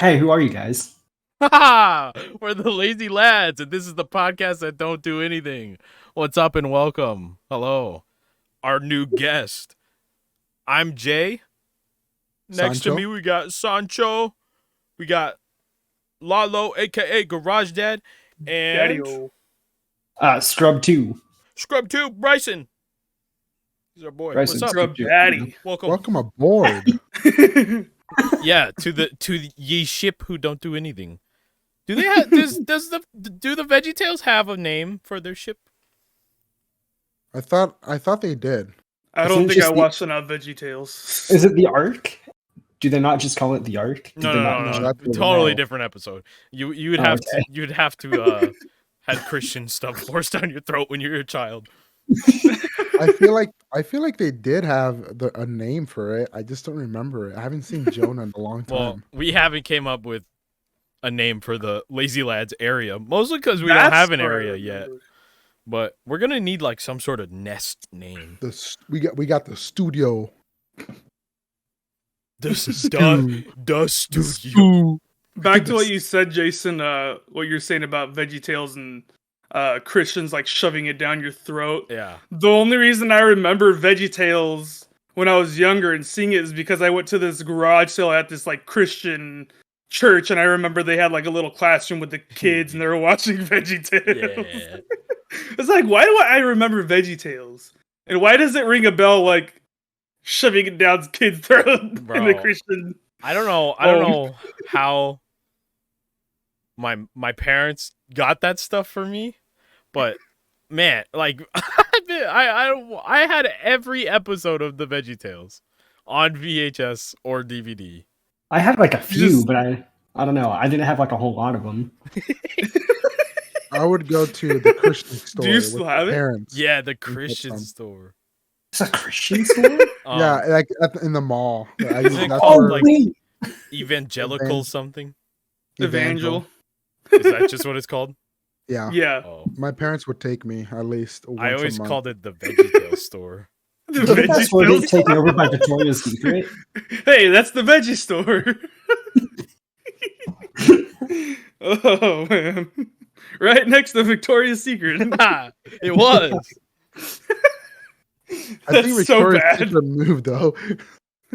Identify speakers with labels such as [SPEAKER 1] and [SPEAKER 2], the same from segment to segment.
[SPEAKER 1] Hey, who are you guys?
[SPEAKER 2] We're the Lazy Lads, and this is the podcast that don't do anything. What's up and welcome. Hello. Our new guest. I'm Jay. Next to
[SPEAKER 3] Sancho?
[SPEAKER 2] me, we got Sancho. We got Lalo, aka Garage Dad. And
[SPEAKER 4] Daddy-o.
[SPEAKER 1] Scrub 2.
[SPEAKER 2] Scrub 2, Bryson. He's our boy.
[SPEAKER 1] Bryson,
[SPEAKER 2] What's up?
[SPEAKER 4] Scrub
[SPEAKER 1] Scrub
[SPEAKER 4] Daddy.
[SPEAKER 2] Welcome.
[SPEAKER 3] Welcome aboard.
[SPEAKER 2] Yeah, to the ye ship who don't do anything. Do they have do the VeggieTales have a name for their ship?
[SPEAKER 3] I thought they did.
[SPEAKER 4] I
[SPEAKER 1] Isn't
[SPEAKER 4] don't
[SPEAKER 1] it
[SPEAKER 4] think I
[SPEAKER 1] just the-
[SPEAKER 4] watched enough VeggieTales.
[SPEAKER 1] Is it the Ark? Do they not just call it the Ark? Do
[SPEAKER 2] No,
[SPEAKER 1] they
[SPEAKER 2] no,
[SPEAKER 1] not
[SPEAKER 2] no,
[SPEAKER 1] mention
[SPEAKER 2] no.
[SPEAKER 3] That's what
[SPEAKER 2] Totally
[SPEAKER 3] no.
[SPEAKER 2] different episode. You'd
[SPEAKER 1] Oh,
[SPEAKER 2] have
[SPEAKER 1] okay.
[SPEAKER 2] to had Christian stuff forced down your throat when you were a child.
[SPEAKER 3] I feel like they did have a name for it. I just don't remember it. I haven't seen Jonah in a long time.
[SPEAKER 2] Well, we haven't came up with a name for the Lazy Lads area, mostly because we don't
[SPEAKER 4] That's
[SPEAKER 2] have an
[SPEAKER 4] what I
[SPEAKER 2] area yet.
[SPEAKER 4] remember.
[SPEAKER 2] But we're gonna need like some sort of nest name.
[SPEAKER 3] We got the studio.
[SPEAKER 2] The
[SPEAKER 3] Stu-
[SPEAKER 2] studio.
[SPEAKER 4] Back to what you said, Jason. What you're saying about VeggieTales and Christians like shoving it down your throat.
[SPEAKER 2] Yeah.
[SPEAKER 4] The only reason I remember VeggieTales when I was younger and seeing it is because I went to this garage sale at this like Christian church, and I remember they had like a little classroom with the kids, and they were watching VeggieTales.
[SPEAKER 2] Yeah.
[SPEAKER 4] It's like, why do I remember VeggieTales? And why does it ring a bell like shoving it down kids' throat in the
[SPEAKER 2] Bro.
[SPEAKER 4] Christian?
[SPEAKER 2] I don't know how my parents got that stuff for me, but man, like I had every episode of the VeggieTales on VHS or DVD.
[SPEAKER 1] I had like a few,
[SPEAKER 4] Just-
[SPEAKER 1] but I don't know. I didn't have like a whole lot of them.
[SPEAKER 3] I would go to the Christian store
[SPEAKER 4] you
[SPEAKER 3] with
[SPEAKER 4] still
[SPEAKER 3] my
[SPEAKER 4] have it?
[SPEAKER 3] parents.
[SPEAKER 2] Yeah, the Christian
[SPEAKER 3] some.
[SPEAKER 2] store.
[SPEAKER 1] It's a Christian store?
[SPEAKER 3] Yeah, like in the mall.
[SPEAKER 2] Isn't it
[SPEAKER 3] That's
[SPEAKER 2] called,
[SPEAKER 3] where-
[SPEAKER 2] like-
[SPEAKER 1] wait.
[SPEAKER 2] Evangelical something.
[SPEAKER 4] Evangel.
[SPEAKER 2] Is that just what it's called?
[SPEAKER 3] Yeah.
[SPEAKER 4] Yeah.
[SPEAKER 2] Oh,
[SPEAKER 3] My parents would take me at least once
[SPEAKER 2] I always
[SPEAKER 3] a month.
[SPEAKER 2] called it the VeggieTales store.
[SPEAKER 4] The
[SPEAKER 1] Isn't that store
[SPEAKER 4] veggie
[SPEAKER 1] get taken over by Victoria's Secret?
[SPEAKER 4] Hey, that's the veggie store. Oh man. Right next to Victoria's Secret.
[SPEAKER 2] It was.
[SPEAKER 3] I think
[SPEAKER 4] That's so
[SPEAKER 3] Victoria's
[SPEAKER 4] bad.
[SPEAKER 3] Secret moved though.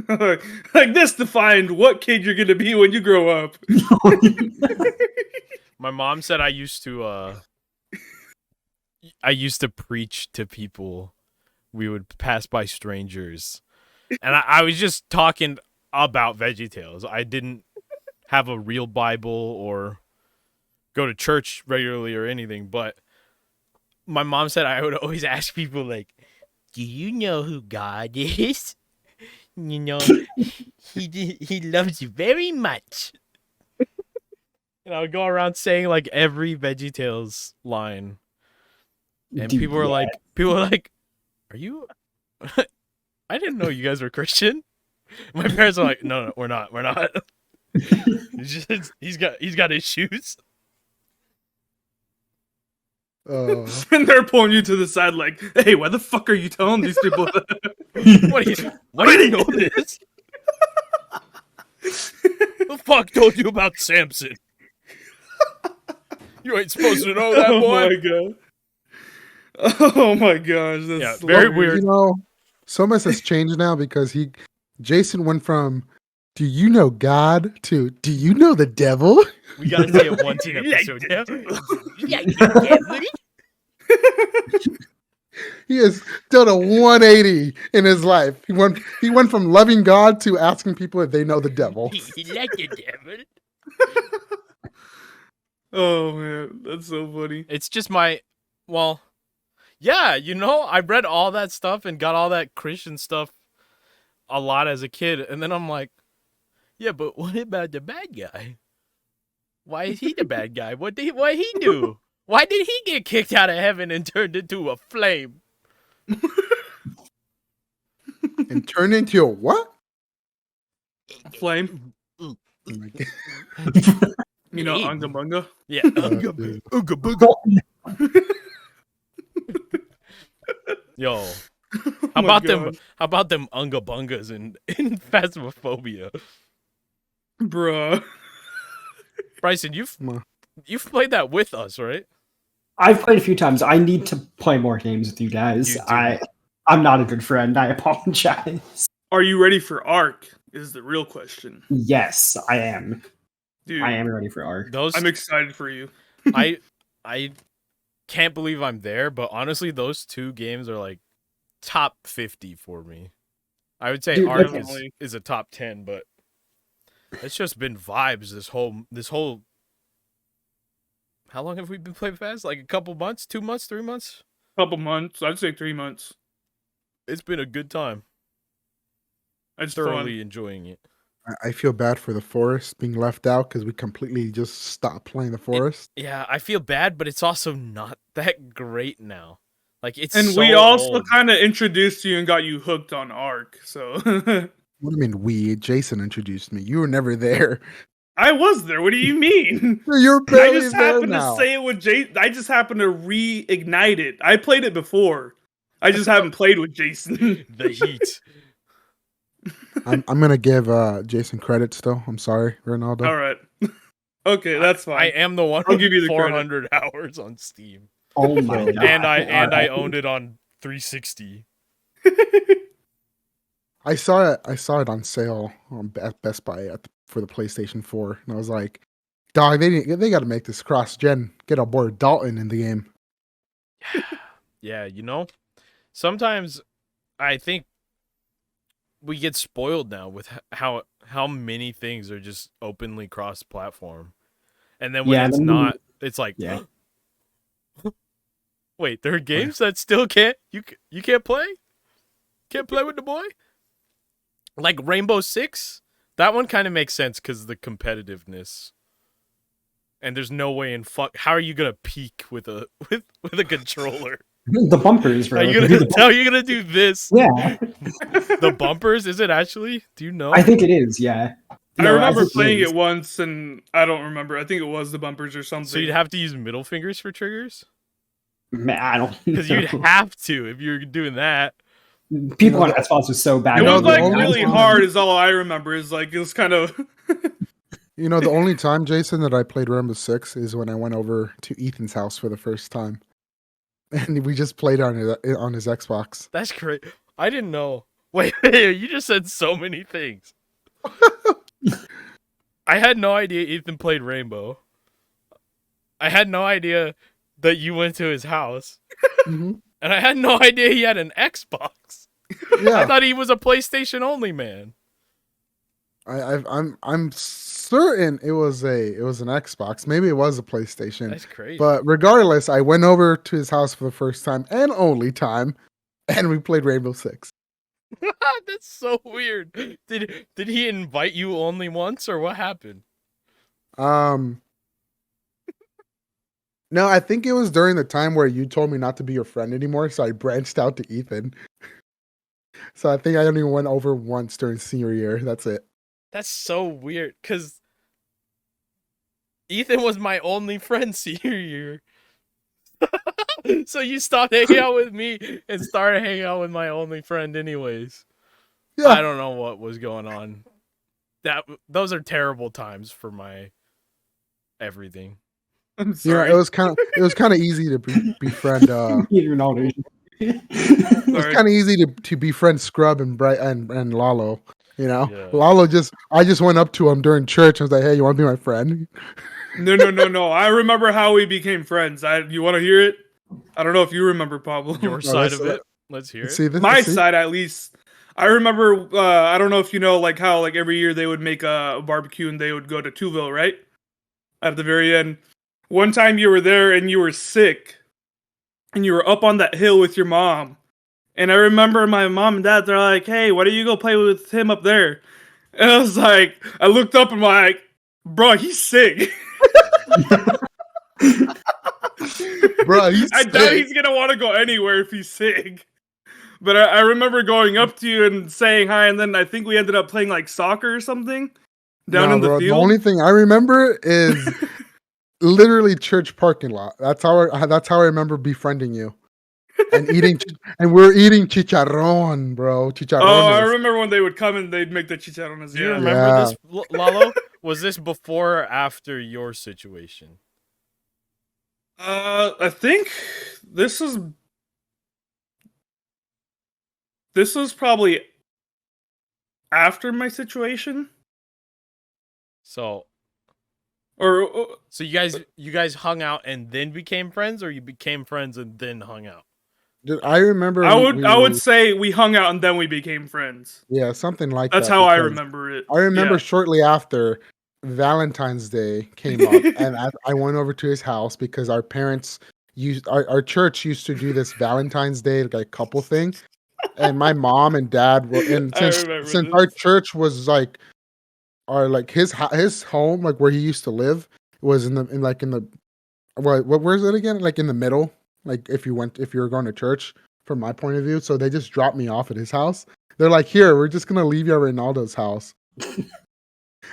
[SPEAKER 4] Like this defined what kid you're gonna be when you grow up.
[SPEAKER 2] My mom said I used to preach to people. We would pass by strangers. And I was just talking about VeggieTales. I didn't have a real Bible or go to church regularly or anything, but my mom said I would always ask people like, "Do you know who God is? You know, he loves you very much." And I would go around saying like every VeggieTales line, and
[SPEAKER 1] Dude,
[SPEAKER 2] people were
[SPEAKER 1] yeah.
[SPEAKER 2] like, "Are you?" I didn't know you guys were Christian. My parents are like, "No, we're not. We're not." He's got issues.
[SPEAKER 4] And they're pulling you to the side like, hey, why the fuck are you telling these people
[SPEAKER 2] Why do you know this? The fuck told you about Samson? You ain't supposed to know that,
[SPEAKER 4] Oh
[SPEAKER 2] boy.
[SPEAKER 4] my god. Oh my gosh. That's
[SPEAKER 2] Yeah, very
[SPEAKER 4] hilarious.
[SPEAKER 2] weird.
[SPEAKER 3] You know, so much has changed now because Jason went from "Do you know God?" to "Do you know the devil?"
[SPEAKER 2] We gotta see it one teen episode. Yeah.
[SPEAKER 3] He has done a 180 in his life. He went from loving God to asking people if they know the devil.
[SPEAKER 2] He like the devil.
[SPEAKER 4] Oh man, that's so funny.
[SPEAKER 2] It's just yeah, I read all that stuff and got all that Christian stuff a lot as a kid, and then I'm like, yeah, but what about the bad guy? Why is he the bad guy? What he do? Why did he get kicked out of heaven and turned into a flame?
[SPEAKER 3] And turned into a what?
[SPEAKER 4] Flame.
[SPEAKER 3] Oh my God.
[SPEAKER 4] You know,
[SPEAKER 2] Hey.
[SPEAKER 4] Unga Bunga.
[SPEAKER 2] Yeah.
[SPEAKER 3] dude.
[SPEAKER 2] Ooga booga. Yo, how
[SPEAKER 4] my
[SPEAKER 2] about them unga bungas in Phasmophobia?
[SPEAKER 4] Bruh.
[SPEAKER 2] Bryson,
[SPEAKER 3] Come on.
[SPEAKER 2] you've played that with us, right?
[SPEAKER 1] I've played a few times. I need to play more games with you guys.
[SPEAKER 2] You do.
[SPEAKER 1] I'm not a good friend. I apologize.
[SPEAKER 4] Are you ready for Ark? Is the real question.
[SPEAKER 1] Yes, I am.
[SPEAKER 4] Dude,
[SPEAKER 1] I am ready for Ark.
[SPEAKER 2] Those
[SPEAKER 4] I'm excited for you.
[SPEAKER 2] I can't believe I'm there, but honestly, those two games are like top 50 for me. I would say
[SPEAKER 1] Dude,
[SPEAKER 2] Ark
[SPEAKER 4] definitely.
[SPEAKER 2] is a top 10, but it's just been vibes this whole. How long have we been playing fast? Like a couple months, 2 months, 3 months.
[SPEAKER 4] Couple months. I'd say 3 months.
[SPEAKER 2] It's been a good time.
[SPEAKER 4] It's
[SPEAKER 2] Thoroughly
[SPEAKER 4] fun.
[SPEAKER 2] enjoying it.
[SPEAKER 3] I feel bad for the forest being left out because we completely just stopped playing the forest.
[SPEAKER 2] Yeah, I feel bad, but it's also not that great now. Like it's
[SPEAKER 4] And
[SPEAKER 2] so
[SPEAKER 4] we also
[SPEAKER 2] old.
[SPEAKER 4] kind of introduced you and got you hooked on Ark. So
[SPEAKER 3] What do you mean we? Jason introduced me. You were never there.
[SPEAKER 4] I was there. What do you mean?
[SPEAKER 3] You're
[SPEAKER 4] I
[SPEAKER 3] barely
[SPEAKER 4] just
[SPEAKER 3] there
[SPEAKER 4] happened
[SPEAKER 3] now.
[SPEAKER 4] to say it with Jason. I just happened to reignite it. I played it before. I just haven't played with Jason.
[SPEAKER 2] The heat.
[SPEAKER 3] I'm gonna give Jason credit still. I'm sorry, Ronaldo.
[SPEAKER 4] All right. Okay, that's fine.
[SPEAKER 2] I am the one
[SPEAKER 4] I'll
[SPEAKER 2] with
[SPEAKER 4] give you the credit.
[SPEAKER 2] 400 hours on Steam.
[SPEAKER 1] Oh my god!
[SPEAKER 2] And I
[SPEAKER 1] Alright.
[SPEAKER 2] owned it on 360.
[SPEAKER 3] I saw it on sale at Best Buy for the PlayStation 4, and I was like, "Dog, they got to make this cross gen. Get our boy Dalton in the game."
[SPEAKER 2] Yeah, sometimes I think we get spoiled now with how many things are just openly cross-platform, and then when
[SPEAKER 1] Yeah,
[SPEAKER 2] it's
[SPEAKER 1] then-
[SPEAKER 2] not, it's like,
[SPEAKER 1] Yeah.
[SPEAKER 2] wait, there are games that still can't play? Can't play with the boy? Like Rainbow Six? That one kind of makes sense because of the competitiveness. And there's no way in how are you gonna peak with a with a controller?
[SPEAKER 1] The bumpers, bro.
[SPEAKER 2] Are you gonna do this?
[SPEAKER 1] Yeah,
[SPEAKER 2] The bumpers? Is it actually? Do you know?
[SPEAKER 1] I think it is. Yeah.
[SPEAKER 4] I
[SPEAKER 1] No,
[SPEAKER 4] remember
[SPEAKER 1] think
[SPEAKER 4] playing
[SPEAKER 1] is.
[SPEAKER 4] it once, and I don't remember. I think it was the bumpers or something.
[SPEAKER 2] So you'd have to use middle fingers for triggers?
[SPEAKER 1] Man, I don't.
[SPEAKER 2] Because you'd
[SPEAKER 1] know.
[SPEAKER 2] have to if you're doing that.
[SPEAKER 1] People on Xbox was so bad.
[SPEAKER 4] It
[SPEAKER 3] know,
[SPEAKER 4] was
[SPEAKER 3] the
[SPEAKER 4] like
[SPEAKER 3] only
[SPEAKER 4] really
[SPEAKER 3] time-
[SPEAKER 4] hard. Is all I remember. Is like it was kind of.
[SPEAKER 3] You know, the only time, Jason, that I played Rainbow Six is when I went over to Ethan's house for the first time, and we just played on his Xbox.
[SPEAKER 2] That's great. I didn't know. Wait, you just said so many things. I had no idea Ethan played Rainbow. I had no idea that you went to his house.
[SPEAKER 3] hmm
[SPEAKER 2] And I had no idea he had an Xbox. I
[SPEAKER 3] Yeah,
[SPEAKER 2] thought he was a PlayStation only man.
[SPEAKER 3] I'm certain it was an Xbox. Maybe it was a PlayStation.
[SPEAKER 2] That's crazy.
[SPEAKER 3] But regardless, I went over to his house for the first time and only time, and we played Rainbow Six.
[SPEAKER 2] That's so weird. Did he invite you only once or what happened?
[SPEAKER 3] No, I think it was during the time where you told me not to be your friend anymore, so I branched out to Ethan. So I think I only went over once during senior year. That's it.
[SPEAKER 2] That's so weird cuz Ethan was my only friend senior year. So you stopped hanging out with me and started hanging out with my only friend anyways. I
[SPEAKER 3] Yeah,
[SPEAKER 2] don't know what was going on. Those are terrible times for my everything.
[SPEAKER 4] I'm
[SPEAKER 3] you know,
[SPEAKER 4] sorry.
[SPEAKER 3] it was kind of easy to befriend.
[SPEAKER 1] You know, dude.
[SPEAKER 3] It was
[SPEAKER 4] Sorry.
[SPEAKER 3] kind of easy to befriend Scrub and and Lalo. You know,
[SPEAKER 2] Yeah.
[SPEAKER 3] Lalo I just went up to him during church and was like, "Hey, you want to be my friend?"
[SPEAKER 4] No. I remember how we became friends. You want to hear it? I don't know if you remember, Pablo.
[SPEAKER 2] Your side of it. Let's hear it.
[SPEAKER 3] See this?
[SPEAKER 4] My
[SPEAKER 3] see?
[SPEAKER 4] side, at least. I remember. I don't know if you know, like how like every year they would make a barbecue and they would go to Tuville, right? At the very end. One time you were there and you were sick, and you were up on that hill with your mom. And I remember my mom and dad. They're like, "Hey, why don't you go play with him up there?" And I was like, I looked up and I'm like, "Bro, he's sick."
[SPEAKER 3] Bro, he's
[SPEAKER 4] I doubt
[SPEAKER 3] sick.
[SPEAKER 4] he's gonna want to go anywhere if he's sick. But I remember going up to you and saying hi, and then I think we ended up playing like soccer or something down
[SPEAKER 3] Nah,
[SPEAKER 4] in the
[SPEAKER 3] bro,
[SPEAKER 4] field.
[SPEAKER 3] The only thing I remember is literally church parking lot. That's how I remember befriending you and and we're eating chicharrón, bro.
[SPEAKER 4] Oh, I
[SPEAKER 3] Chicharrones.
[SPEAKER 4] remember when they would come and they'd make the chicharrones.
[SPEAKER 2] Do you
[SPEAKER 4] Yeah.
[SPEAKER 2] remember
[SPEAKER 3] Yeah.
[SPEAKER 2] this, Lalo? Was this before or after your situation?
[SPEAKER 4] I think this was probably after my situation,
[SPEAKER 2] So
[SPEAKER 4] or
[SPEAKER 2] you guys hung out and then became friends, or you became friends and then hung out?
[SPEAKER 3] Dude, I remember.
[SPEAKER 4] I would say we hung out and then we became friends.
[SPEAKER 3] Yeah, something like
[SPEAKER 4] That's
[SPEAKER 3] that.
[SPEAKER 4] how I
[SPEAKER 3] because
[SPEAKER 4] remember it.
[SPEAKER 3] I remember
[SPEAKER 4] Yeah.
[SPEAKER 3] shortly after Valentine's Day came up, and I went over to his house because our parents our church used to do this Valentine's Day like couple thing, and my mom and dad were, and
[SPEAKER 4] I
[SPEAKER 3] since
[SPEAKER 4] remember
[SPEAKER 3] our
[SPEAKER 4] this.
[SPEAKER 3] church was like his home, like where he used to live, was in the where's it again, like in the middle, like if you were going to church from my point of view. So they just dropped me off at his house. They're like, here, we're just gonna leave you at Ronaldo's house.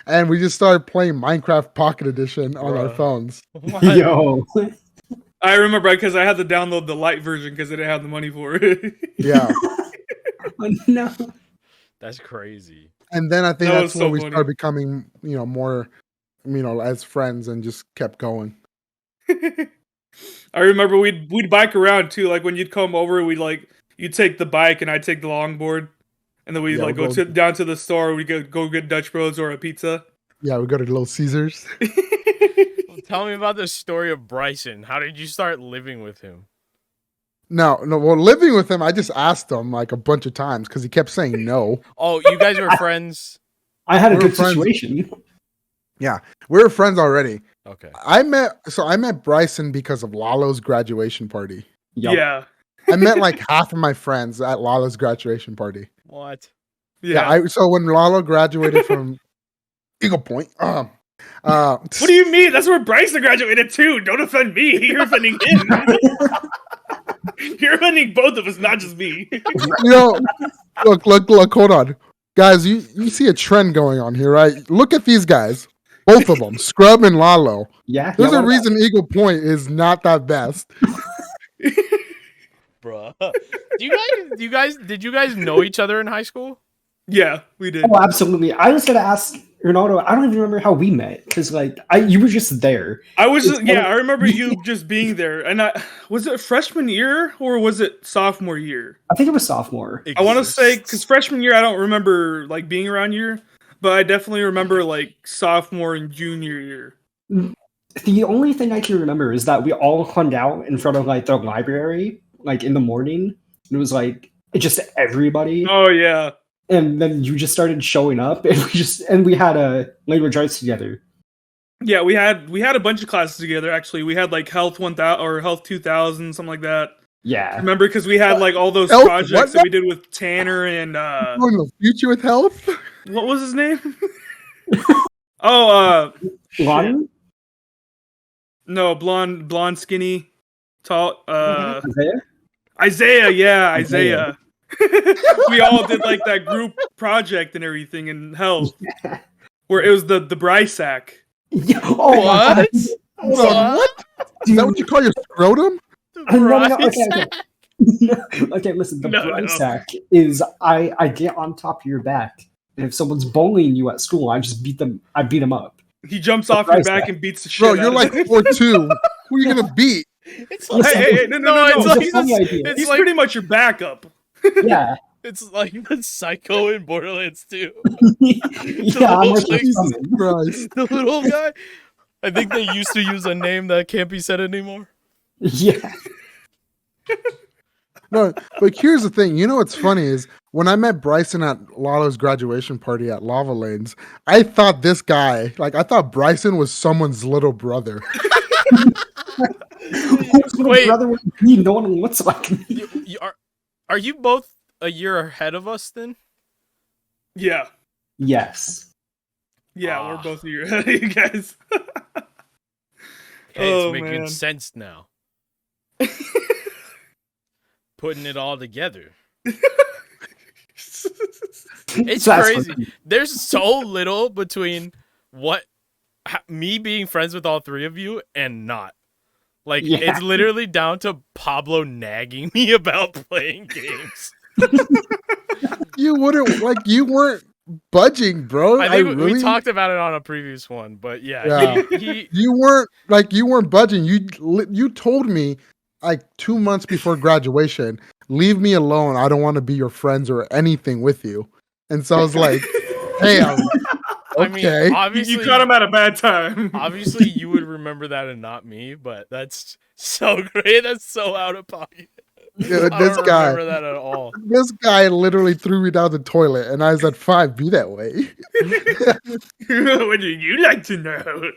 [SPEAKER 3] And we just started playing Minecraft Pocket Edition on our
[SPEAKER 2] Bruh.
[SPEAKER 3] phones.
[SPEAKER 2] What?
[SPEAKER 1] Yo.
[SPEAKER 4] I remember because I had to download the light version because I didn't have the money for it.
[SPEAKER 3] Yeah.
[SPEAKER 1] Oh, no.
[SPEAKER 2] That's crazy.
[SPEAKER 3] And then I think
[SPEAKER 4] That
[SPEAKER 3] that's
[SPEAKER 4] was
[SPEAKER 3] when
[SPEAKER 4] so
[SPEAKER 3] we
[SPEAKER 4] funny.
[SPEAKER 3] started becoming, more, as friends, and just kept going.
[SPEAKER 4] I remember we'd bike around too. Like when you'd come over, you'd take the bike and I'd take the longboard, and then we'd
[SPEAKER 3] Yeah,
[SPEAKER 4] like
[SPEAKER 3] we'll
[SPEAKER 4] go
[SPEAKER 3] go-
[SPEAKER 4] down to the store. We go get Dutch Bros or a pizza.
[SPEAKER 3] Yeah, we go to Little Caesars.
[SPEAKER 2] Well, tell me about the story of Bryson. How did you start living with him?
[SPEAKER 3] No, well, living with him, I just asked him like a bunch of times because he kept saying no.
[SPEAKER 2] Oh, you guys were friends?
[SPEAKER 1] I had a
[SPEAKER 3] We were
[SPEAKER 1] good
[SPEAKER 3] friends.
[SPEAKER 1] situation.
[SPEAKER 3] Yeah, we were friends already.
[SPEAKER 2] Okay.
[SPEAKER 3] I met Bryson because of Lalo's graduation party.
[SPEAKER 1] Yup.
[SPEAKER 4] Yeah,
[SPEAKER 3] I met like half of my friends at Lalo's graduation party.
[SPEAKER 2] What?
[SPEAKER 4] yeah.
[SPEAKER 3] So when Lalo graduated from Eagle Point,
[SPEAKER 4] What do you mean? That's where Bryson graduated too. Don't offend me. You're offending him. You're offending both of us, not just me.
[SPEAKER 3] look, hold on, guys. You see a trend going on here, right? Look at these guys, both of them, Scrub and Lalo.
[SPEAKER 1] Yeah.
[SPEAKER 3] There's
[SPEAKER 1] yeah,
[SPEAKER 3] a
[SPEAKER 1] what
[SPEAKER 3] reason Eagle Point is not that best.
[SPEAKER 2] Bruh. Did you guys know each other in high school?
[SPEAKER 4] Yeah, we did.
[SPEAKER 1] Oh, absolutely. I was gonna ask Ronaldo. I don't even remember how we met because, you were just there.
[SPEAKER 4] I was
[SPEAKER 1] It's
[SPEAKER 4] just, yeah,
[SPEAKER 1] funny-
[SPEAKER 4] I remember you just being there. And was it freshman year or was it sophomore year?
[SPEAKER 1] I think it was sophomore.
[SPEAKER 4] I want to say because freshman year I don't remember like being around year, but I definitely remember like sophomore and junior year.
[SPEAKER 1] The only thing I can remember is that we all hung out in front of the library, in the morning. It was just everybody,
[SPEAKER 4] Oh yeah,
[SPEAKER 1] and then you just started showing up, and we had a language arts together.
[SPEAKER 4] yeah. We had a bunch of classes together. Actually, we had like Health 1000 or Health 2000, something like that.
[SPEAKER 1] Yeah.
[SPEAKER 4] Remember because we had like all those
[SPEAKER 3] Health
[SPEAKER 4] projects
[SPEAKER 3] what
[SPEAKER 4] that we did with Tanner and
[SPEAKER 3] Going in the future with health.
[SPEAKER 4] what was his name? Oh,
[SPEAKER 1] Lonnie?
[SPEAKER 4] no, blonde, skinny, tall.
[SPEAKER 1] Isaiah?
[SPEAKER 4] Isaiah, yeah,
[SPEAKER 1] Isaiah.
[SPEAKER 4] Isaiah. We all did like that group project and everything in Health, where it was the Bryce sack.
[SPEAKER 1] Yeah. Oh,
[SPEAKER 2] What?
[SPEAKER 1] my God.
[SPEAKER 3] Hold on, what? Is that what you call your scrotum?
[SPEAKER 1] No,
[SPEAKER 2] Bryce.
[SPEAKER 1] Okay, listen. The
[SPEAKER 4] No,
[SPEAKER 1] bride
[SPEAKER 4] no.
[SPEAKER 1] sack is I get on top of your back, and if someone's bullying you at school, I just beat them. I beat them up.
[SPEAKER 4] He jumps
[SPEAKER 1] The
[SPEAKER 4] off your
[SPEAKER 1] Bryce
[SPEAKER 4] back
[SPEAKER 1] sack.
[SPEAKER 4] and beats the shit
[SPEAKER 3] Bro,
[SPEAKER 4] out
[SPEAKER 3] you're
[SPEAKER 4] of
[SPEAKER 3] like
[SPEAKER 4] it.
[SPEAKER 3] 4'2". Who are you gonna beat?
[SPEAKER 2] It's
[SPEAKER 1] Listen,
[SPEAKER 4] Hey, no,
[SPEAKER 2] it's
[SPEAKER 1] it's
[SPEAKER 2] like
[SPEAKER 1] a funny idea.
[SPEAKER 2] it's
[SPEAKER 4] He's
[SPEAKER 2] like
[SPEAKER 4] pretty much your backup.
[SPEAKER 1] Yeah,
[SPEAKER 2] it's like the Psycho in Borderlands 2.
[SPEAKER 1] yeah. I'm like,
[SPEAKER 2] Jesus
[SPEAKER 3] Christ.
[SPEAKER 2] The little guy. I think they used to use a name that can't be said anymore.
[SPEAKER 1] yeah.
[SPEAKER 3] No, but here's the thing. You know what's funny is when I met Bryson at Lalo's graduation party at Lava Lanes, I thought this guy, I thought Bryson was someone's little brother.
[SPEAKER 1] Whose little
[SPEAKER 2] Wait.
[SPEAKER 1] brother would be? No one looks like me.
[SPEAKER 2] Are you both a year ahead of us then?
[SPEAKER 4] Yeah,
[SPEAKER 1] Yes.
[SPEAKER 4] yeah, we're
[SPEAKER 2] Ah.
[SPEAKER 4] both here, you guys.
[SPEAKER 2] Hey,
[SPEAKER 4] Oh,
[SPEAKER 2] it's making
[SPEAKER 4] man.
[SPEAKER 2] sense now. Putting it all together. It's
[SPEAKER 1] So that's
[SPEAKER 2] crazy.
[SPEAKER 1] funny.
[SPEAKER 2] There's so little between me being friends with all three of you and not.
[SPEAKER 1] Yeah.
[SPEAKER 2] It's literally down to Pablo nagging me about playing games.
[SPEAKER 3] You wouldn't you weren't budging, bro.
[SPEAKER 2] I think
[SPEAKER 3] really
[SPEAKER 2] we talked about it on a previous one, but
[SPEAKER 3] Yeah.
[SPEAKER 2] he
[SPEAKER 3] you weren't budging. You told me like 2 months before graduation, leave me alone. I don't want to be your friends or anything with you. And so I was like, damn.
[SPEAKER 2] I mean,
[SPEAKER 3] Okay.
[SPEAKER 2] obviously,
[SPEAKER 4] You caught him at a bad time.
[SPEAKER 2] obviously, you would remember that and not me, but that's so great. That's so out of pocket.
[SPEAKER 3] Dude,
[SPEAKER 2] I
[SPEAKER 3] this
[SPEAKER 2] don't
[SPEAKER 3] guy,
[SPEAKER 2] remember that at all.
[SPEAKER 3] this guy literally threw me down the toilet, and I said, "Fine, be that way."
[SPEAKER 4] What do you like to know?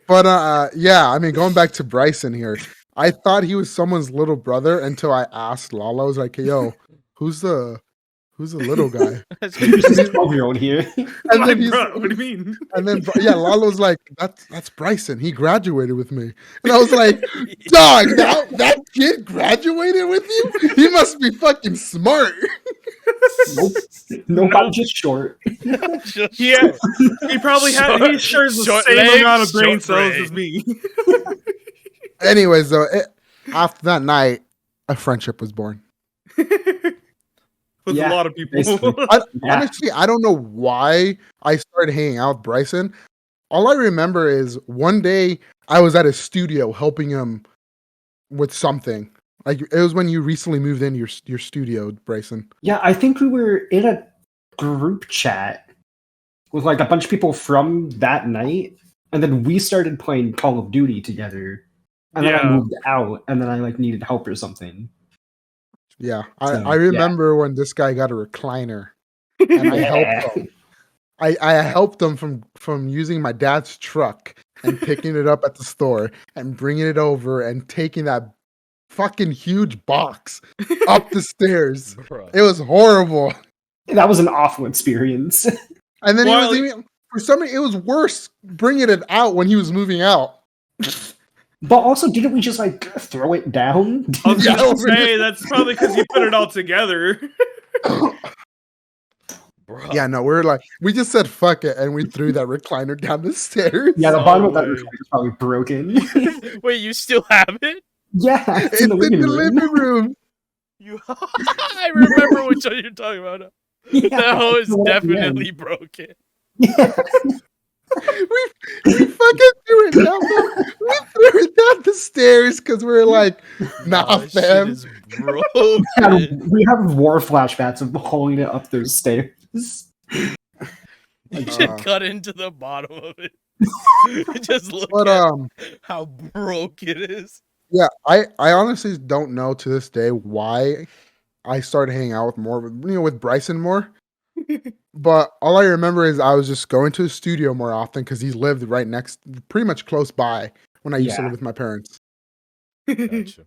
[SPEAKER 3] But yeah, I mean, going back to Bryson here, I thought he was someone's little brother until I asked Lalo. I was like, hey, "Yo, who's the little guy?"
[SPEAKER 2] That's
[SPEAKER 1] There's this 12-year-old here.
[SPEAKER 3] And
[SPEAKER 4] Like,
[SPEAKER 3] then he's,
[SPEAKER 4] bro, what do you mean?
[SPEAKER 3] and then yeah, Lalo's like, "That's Bryson. He graduated with me." And I was like, "Dog, that kid graduated with you? He must be fucking smart."
[SPEAKER 1] Nope, I'm just short.
[SPEAKER 2] just
[SPEAKER 4] Yeah, he probably he shares the
[SPEAKER 2] short
[SPEAKER 4] same
[SPEAKER 2] legs,
[SPEAKER 4] amount of brain
[SPEAKER 2] short
[SPEAKER 4] cells
[SPEAKER 2] brain.
[SPEAKER 4] as me.
[SPEAKER 3] Anyways, though, after that night, a friendship was born.
[SPEAKER 4] With
[SPEAKER 1] Yeah,
[SPEAKER 4] a lot of people.
[SPEAKER 1] basically. Yeah.
[SPEAKER 3] Honestly, I don't know why I started hanging out with Bryson. All I remember is one day I was at his studio helping him with something. Like it was when you recently moved in your studio, Bryson.
[SPEAKER 1] Yeah, I think we were in a group chat with like a bunch of people from that night, and then we started playing Call of Duty together. And then I
[SPEAKER 4] Yeah.
[SPEAKER 1] moved out, and then I like needed help or something.
[SPEAKER 3] Yeah,
[SPEAKER 1] So,
[SPEAKER 3] I remember when this guy got a recliner, and I helped him. I helped him from using my dad's truck and picking it up at the store and bringing it over and taking that fucking huge box up the stairs.
[SPEAKER 2] Bro.
[SPEAKER 3] It was horrible.
[SPEAKER 1] That was an awful experience.
[SPEAKER 3] And then
[SPEAKER 4] Well,
[SPEAKER 3] he was even for some reason it was worse bringing it out when he was moving out.
[SPEAKER 1] But also, didn't we just like throw it down?
[SPEAKER 4] I was
[SPEAKER 3] Yeah,
[SPEAKER 4] gonna
[SPEAKER 3] over
[SPEAKER 4] say that's probably because you put it all together.
[SPEAKER 2] Bro.
[SPEAKER 3] Yeah, no, we just said fuck it and we threw that recliner down the stairs.
[SPEAKER 1] Yeah, the
[SPEAKER 2] No
[SPEAKER 1] bottom of that
[SPEAKER 2] way.
[SPEAKER 1] recliner is probably broken.
[SPEAKER 2] Wait, you still have it?
[SPEAKER 1] Yeah, it's
[SPEAKER 3] It's
[SPEAKER 1] in the living room.
[SPEAKER 3] living room.
[SPEAKER 2] You? I remember which one you're talking about. Now.
[SPEAKER 1] Yeah,
[SPEAKER 2] That hoe is
[SPEAKER 1] it's the one at the end.
[SPEAKER 2] definitely broken.
[SPEAKER 1] Yeah.
[SPEAKER 3] We fucking threw it down. We threw it down the stairs because we were like, nah,
[SPEAKER 2] Oh, shit
[SPEAKER 3] fam.
[SPEAKER 2] is broken.
[SPEAKER 1] We have war flashbacks of hauling it up those stairs.
[SPEAKER 2] You should cut into the bottom of it. Just look
[SPEAKER 3] But
[SPEAKER 2] at how broke it is.
[SPEAKER 3] yeah, I honestly don't know to this day why I started hanging out with Bryson more. But all I remember is I was just going to his studio more often because he lived pretty much close by when I used to
[SPEAKER 1] Yeah.
[SPEAKER 3] live with my parents.
[SPEAKER 2] Gotcha.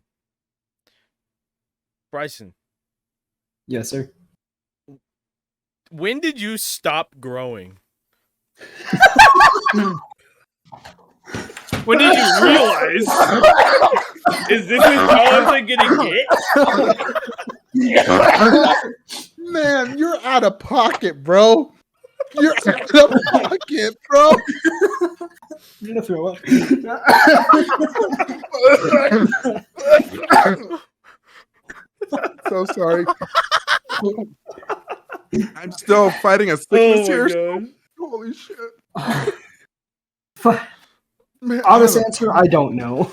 [SPEAKER 2] Bryson,
[SPEAKER 1] Yes, sir.
[SPEAKER 2] when did you stop growing?
[SPEAKER 4] When did you realize? Is this as tall as I'm gonna get?
[SPEAKER 3] Man, you're out of pocket, bro. You're out of pocket, bro.
[SPEAKER 1] I'm gonna throw up.
[SPEAKER 3] So sorry. I'm still fighting a sickness here.
[SPEAKER 4] God.
[SPEAKER 3] Holy shit. Man,
[SPEAKER 1] Honest answer, I don't know.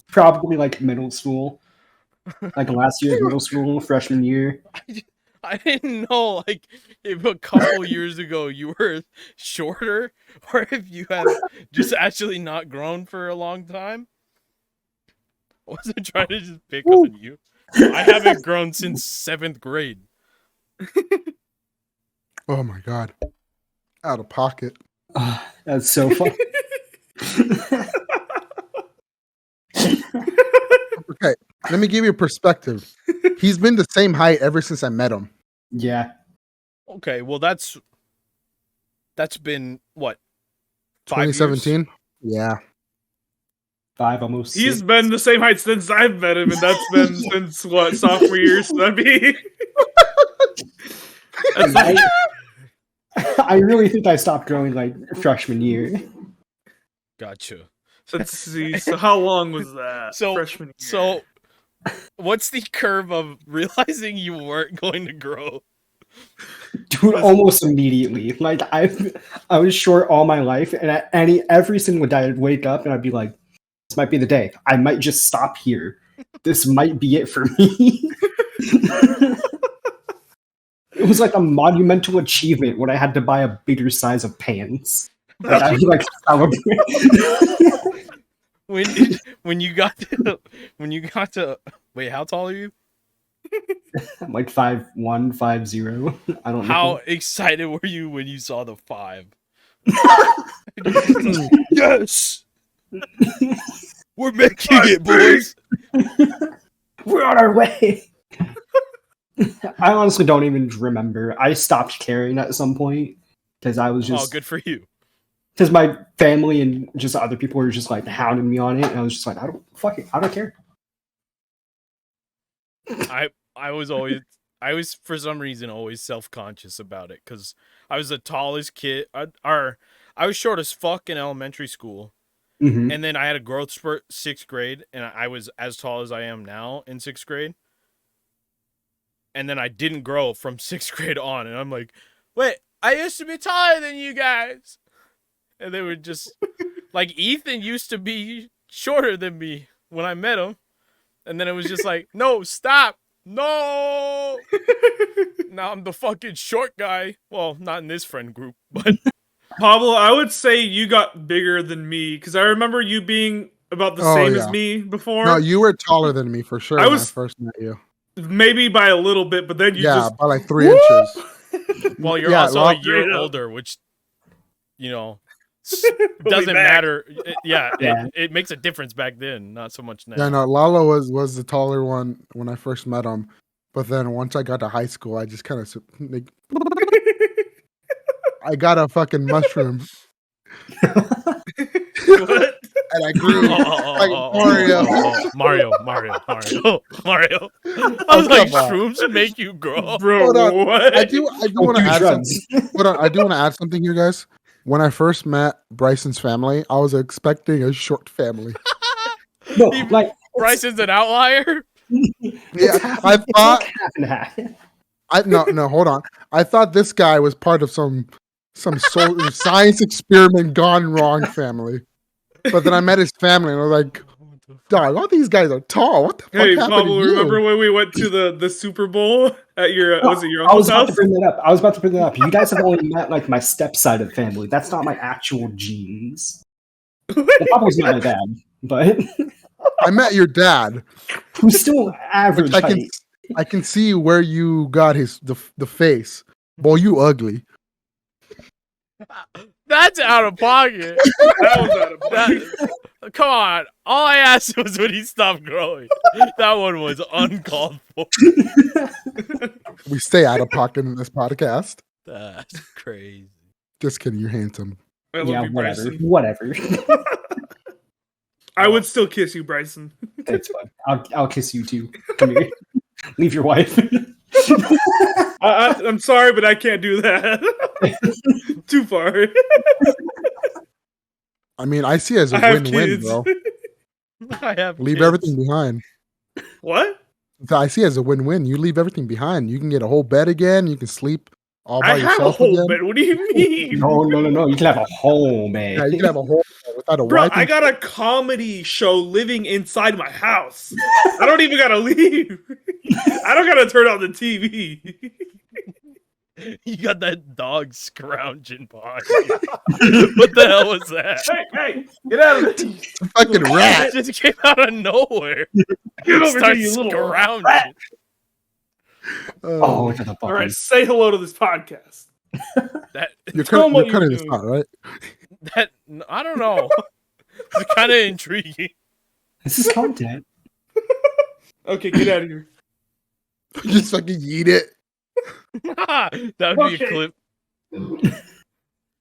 [SPEAKER 1] Probably like middle school. Like last year's middle school, freshman year.
[SPEAKER 2] I didn't know, like, if a couple years ago you were shorter, or if you have just actually not grown for a long time. I wasn't trying to just pick on you. I haven't grown since 7th grade.
[SPEAKER 3] Oh my god. Out of pocket.
[SPEAKER 1] That's so fun.
[SPEAKER 3] Okay, let me give you a perspective. He's been the same height ever since I met him.
[SPEAKER 1] Yeah.
[SPEAKER 2] Okay, well that's been what? 5 years?
[SPEAKER 3] 2017? Yeah.
[SPEAKER 1] 5 almost.
[SPEAKER 4] He's
[SPEAKER 1] 6.
[SPEAKER 4] been the same height since I've met him, and that's been since what, sophomore year? So that'd be. That's like,
[SPEAKER 1] I really think I stopped growing like freshman year.
[SPEAKER 2] Gotcha.
[SPEAKER 4] let's see. So how long was that?
[SPEAKER 2] So
[SPEAKER 4] freshman year.
[SPEAKER 2] so what's the curve of realizing you weren't going to grow?
[SPEAKER 1] Dude, almost immediately. Like I was short all my life, and at every single day I'd wake up and I'd be like, "This might be the day. I might just stop here. This might be it for me." It was like a monumental achievement when I had to buy a bigger size of pants. Like I like celebrate.
[SPEAKER 2] when you got to wait, how tall are you?
[SPEAKER 1] I'm like 5'1", 5'0". I don't know.
[SPEAKER 2] How excited were you when you saw the 5?
[SPEAKER 3] Yes,
[SPEAKER 2] We're making it, boys.
[SPEAKER 1] We're on our way. I honestly don't even remember. I stopped caring at some point because I was just
[SPEAKER 2] good for you.
[SPEAKER 1] Because my family and just other people were just like hounding me on it, and I was just like, I don't care.
[SPEAKER 2] I was for some reason always self-conscious about it because I was the tallest kid. I was short as fuck in elementary school, and then I had a growth spurt 6th grade, and I was as tall as I am now in 6th grade. And then I didn't grow from 6th grade on, and I'm like, wait, I used to be taller than you guys. And they were just like, Ethan used to be shorter than me when I met him. And then it was just like, no, stop. No. Now I'm the fucking short guy. Well, not in this friend group, but.
[SPEAKER 4] Pablo, I would say you got bigger than me because I remember you being about the same as me before.
[SPEAKER 3] No, you were taller than me for sure when I first met you.
[SPEAKER 4] Maybe by a little bit, but then you just.
[SPEAKER 3] By like 3 inches.
[SPEAKER 2] Well, you're also a year older, which, doesn't matter. It makes a difference back then, not so much now.
[SPEAKER 3] Yeah, no, Lalo was the taller one when I first met him, but then once I got to high school, I just kind of like, I got a fucking mushroom.
[SPEAKER 4] What?
[SPEAKER 3] And I grew like
[SPEAKER 2] Mario. I was like, shrooms make you grow,
[SPEAKER 4] bro. What?
[SPEAKER 3] I do want to add something. Hold on, I do want to add something here, guys. When I first met Bryson's family, I was expecting a short family.
[SPEAKER 1] No, like
[SPEAKER 2] Bryson's an outlier.
[SPEAKER 3] Yeah, I thought. No, hold on. I thought this guy was part of some science experiment gone wrong family. But then I met his family and I was like, dog, all these guys are tall. What the fuck happened
[SPEAKER 4] Pablo,
[SPEAKER 3] to you?
[SPEAKER 4] remember when we went to the Super Bowl at your was it your uncle's house?
[SPEAKER 1] I was about to bring that up. You guys have only met like my step-side of family. That's not my actual genes. Pablo's not my dad, but
[SPEAKER 3] I met your dad.
[SPEAKER 1] Who's still average height.
[SPEAKER 3] I can see where you got the face. Boy, you ugly.
[SPEAKER 2] That's out of pocket.
[SPEAKER 4] That was out of pocket.
[SPEAKER 2] Come on. All I asked was when he stopped growing. That one was uncalled for.
[SPEAKER 3] We stay out of pocket in this podcast.
[SPEAKER 2] That's crazy.
[SPEAKER 3] Just kidding. You're handsome.
[SPEAKER 4] I love you,
[SPEAKER 1] whatever.
[SPEAKER 4] Bryson.
[SPEAKER 1] Whatever.
[SPEAKER 4] I would still kiss you, Bryson.
[SPEAKER 1] That's fine. I'll kiss you too. Come here. Leave your wife.
[SPEAKER 4] I'm sorry, but I can't do that. Too far.
[SPEAKER 3] I mean, I see it as a win-win, bro. Leave everything behind.
[SPEAKER 4] What?
[SPEAKER 3] I see it as a win-win. You leave everything behind. You can get a whole bed again. You can sleep all by yourself.
[SPEAKER 4] I have a whole
[SPEAKER 3] again.
[SPEAKER 4] bed. What do you mean?
[SPEAKER 1] No. You can have a whole bed.
[SPEAKER 3] Yeah, you can have a whole bed without a
[SPEAKER 4] Bro,
[SPEAKER 3] wife.
[SPEAKER 4] I got a comedy show living inside my house. I don't even gotta leave. I don't gotta turn on the TV.
[SPEAKER 2] You got that dog scrounging behind you. What the hell was that?
[SPEAKER 4] Hey, get out of there.
[SPEAKER 3] It's a fucking rat.
[SPEAKER 2] It just came out of nowhere.
[SPEAKER 4] Get over here, you little
[SPEAKER 2] scrounging.
[SPEAKER 4] rat.
[SPEAKER 1] Oh, look at the
[SPEAKER 4] All right, say hello to this podcast.
[SPEAKER 3] You're cutting this out, right?
[SPEAKER 2] I don't know. It's kind of intriguing.
[SPEAKER 1] This is content.
[SPEAKER 4] Okay, get out of here.
[SPEAKER 3] Just fucking eat it.
[SPEAKER 2] That would be a clip.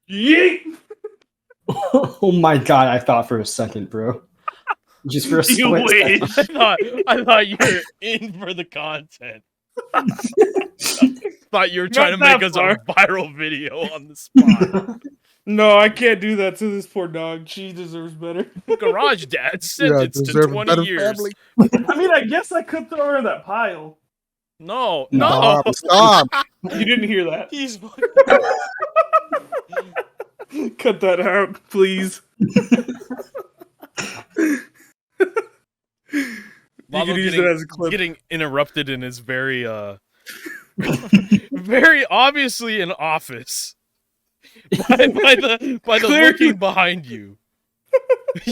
[SPEAKER 4] Yeet!
[SPEAKER 1] Oh my god, I thought for a second, bro. Just for a split second.
[SPEAKER 2] I thought you were in for the content. Thought you were trying to make us a viral video on the spot.
[SPEAKER 4] No, I can't do that to this poor dog. She deserves better.
[SPEAKER 2] Garage Dad sentenced to 20 years.
[SPEAKER 3] Family.
[SPEAKER 4] I mean, I guess I could throw her in that pile.
[SPEAKER 2] No,
[SPEAKER 1] No.
[SPEAKER 2] no.
[SPEAKER 3] Stop.
[SPEAKER 4] You didn't hear that.
[SPEAKER 2] He's
[SPEAKER 4] Cut that out, please.
[SPEAKER 2] Lalo
[SPEAKER 4] can use it as a clip.
[SPEAKER 2] getting interrupted in his very very obviously an office by the
[SPEAKER 4] Clear-
[SPEAKER 2] looking behind you.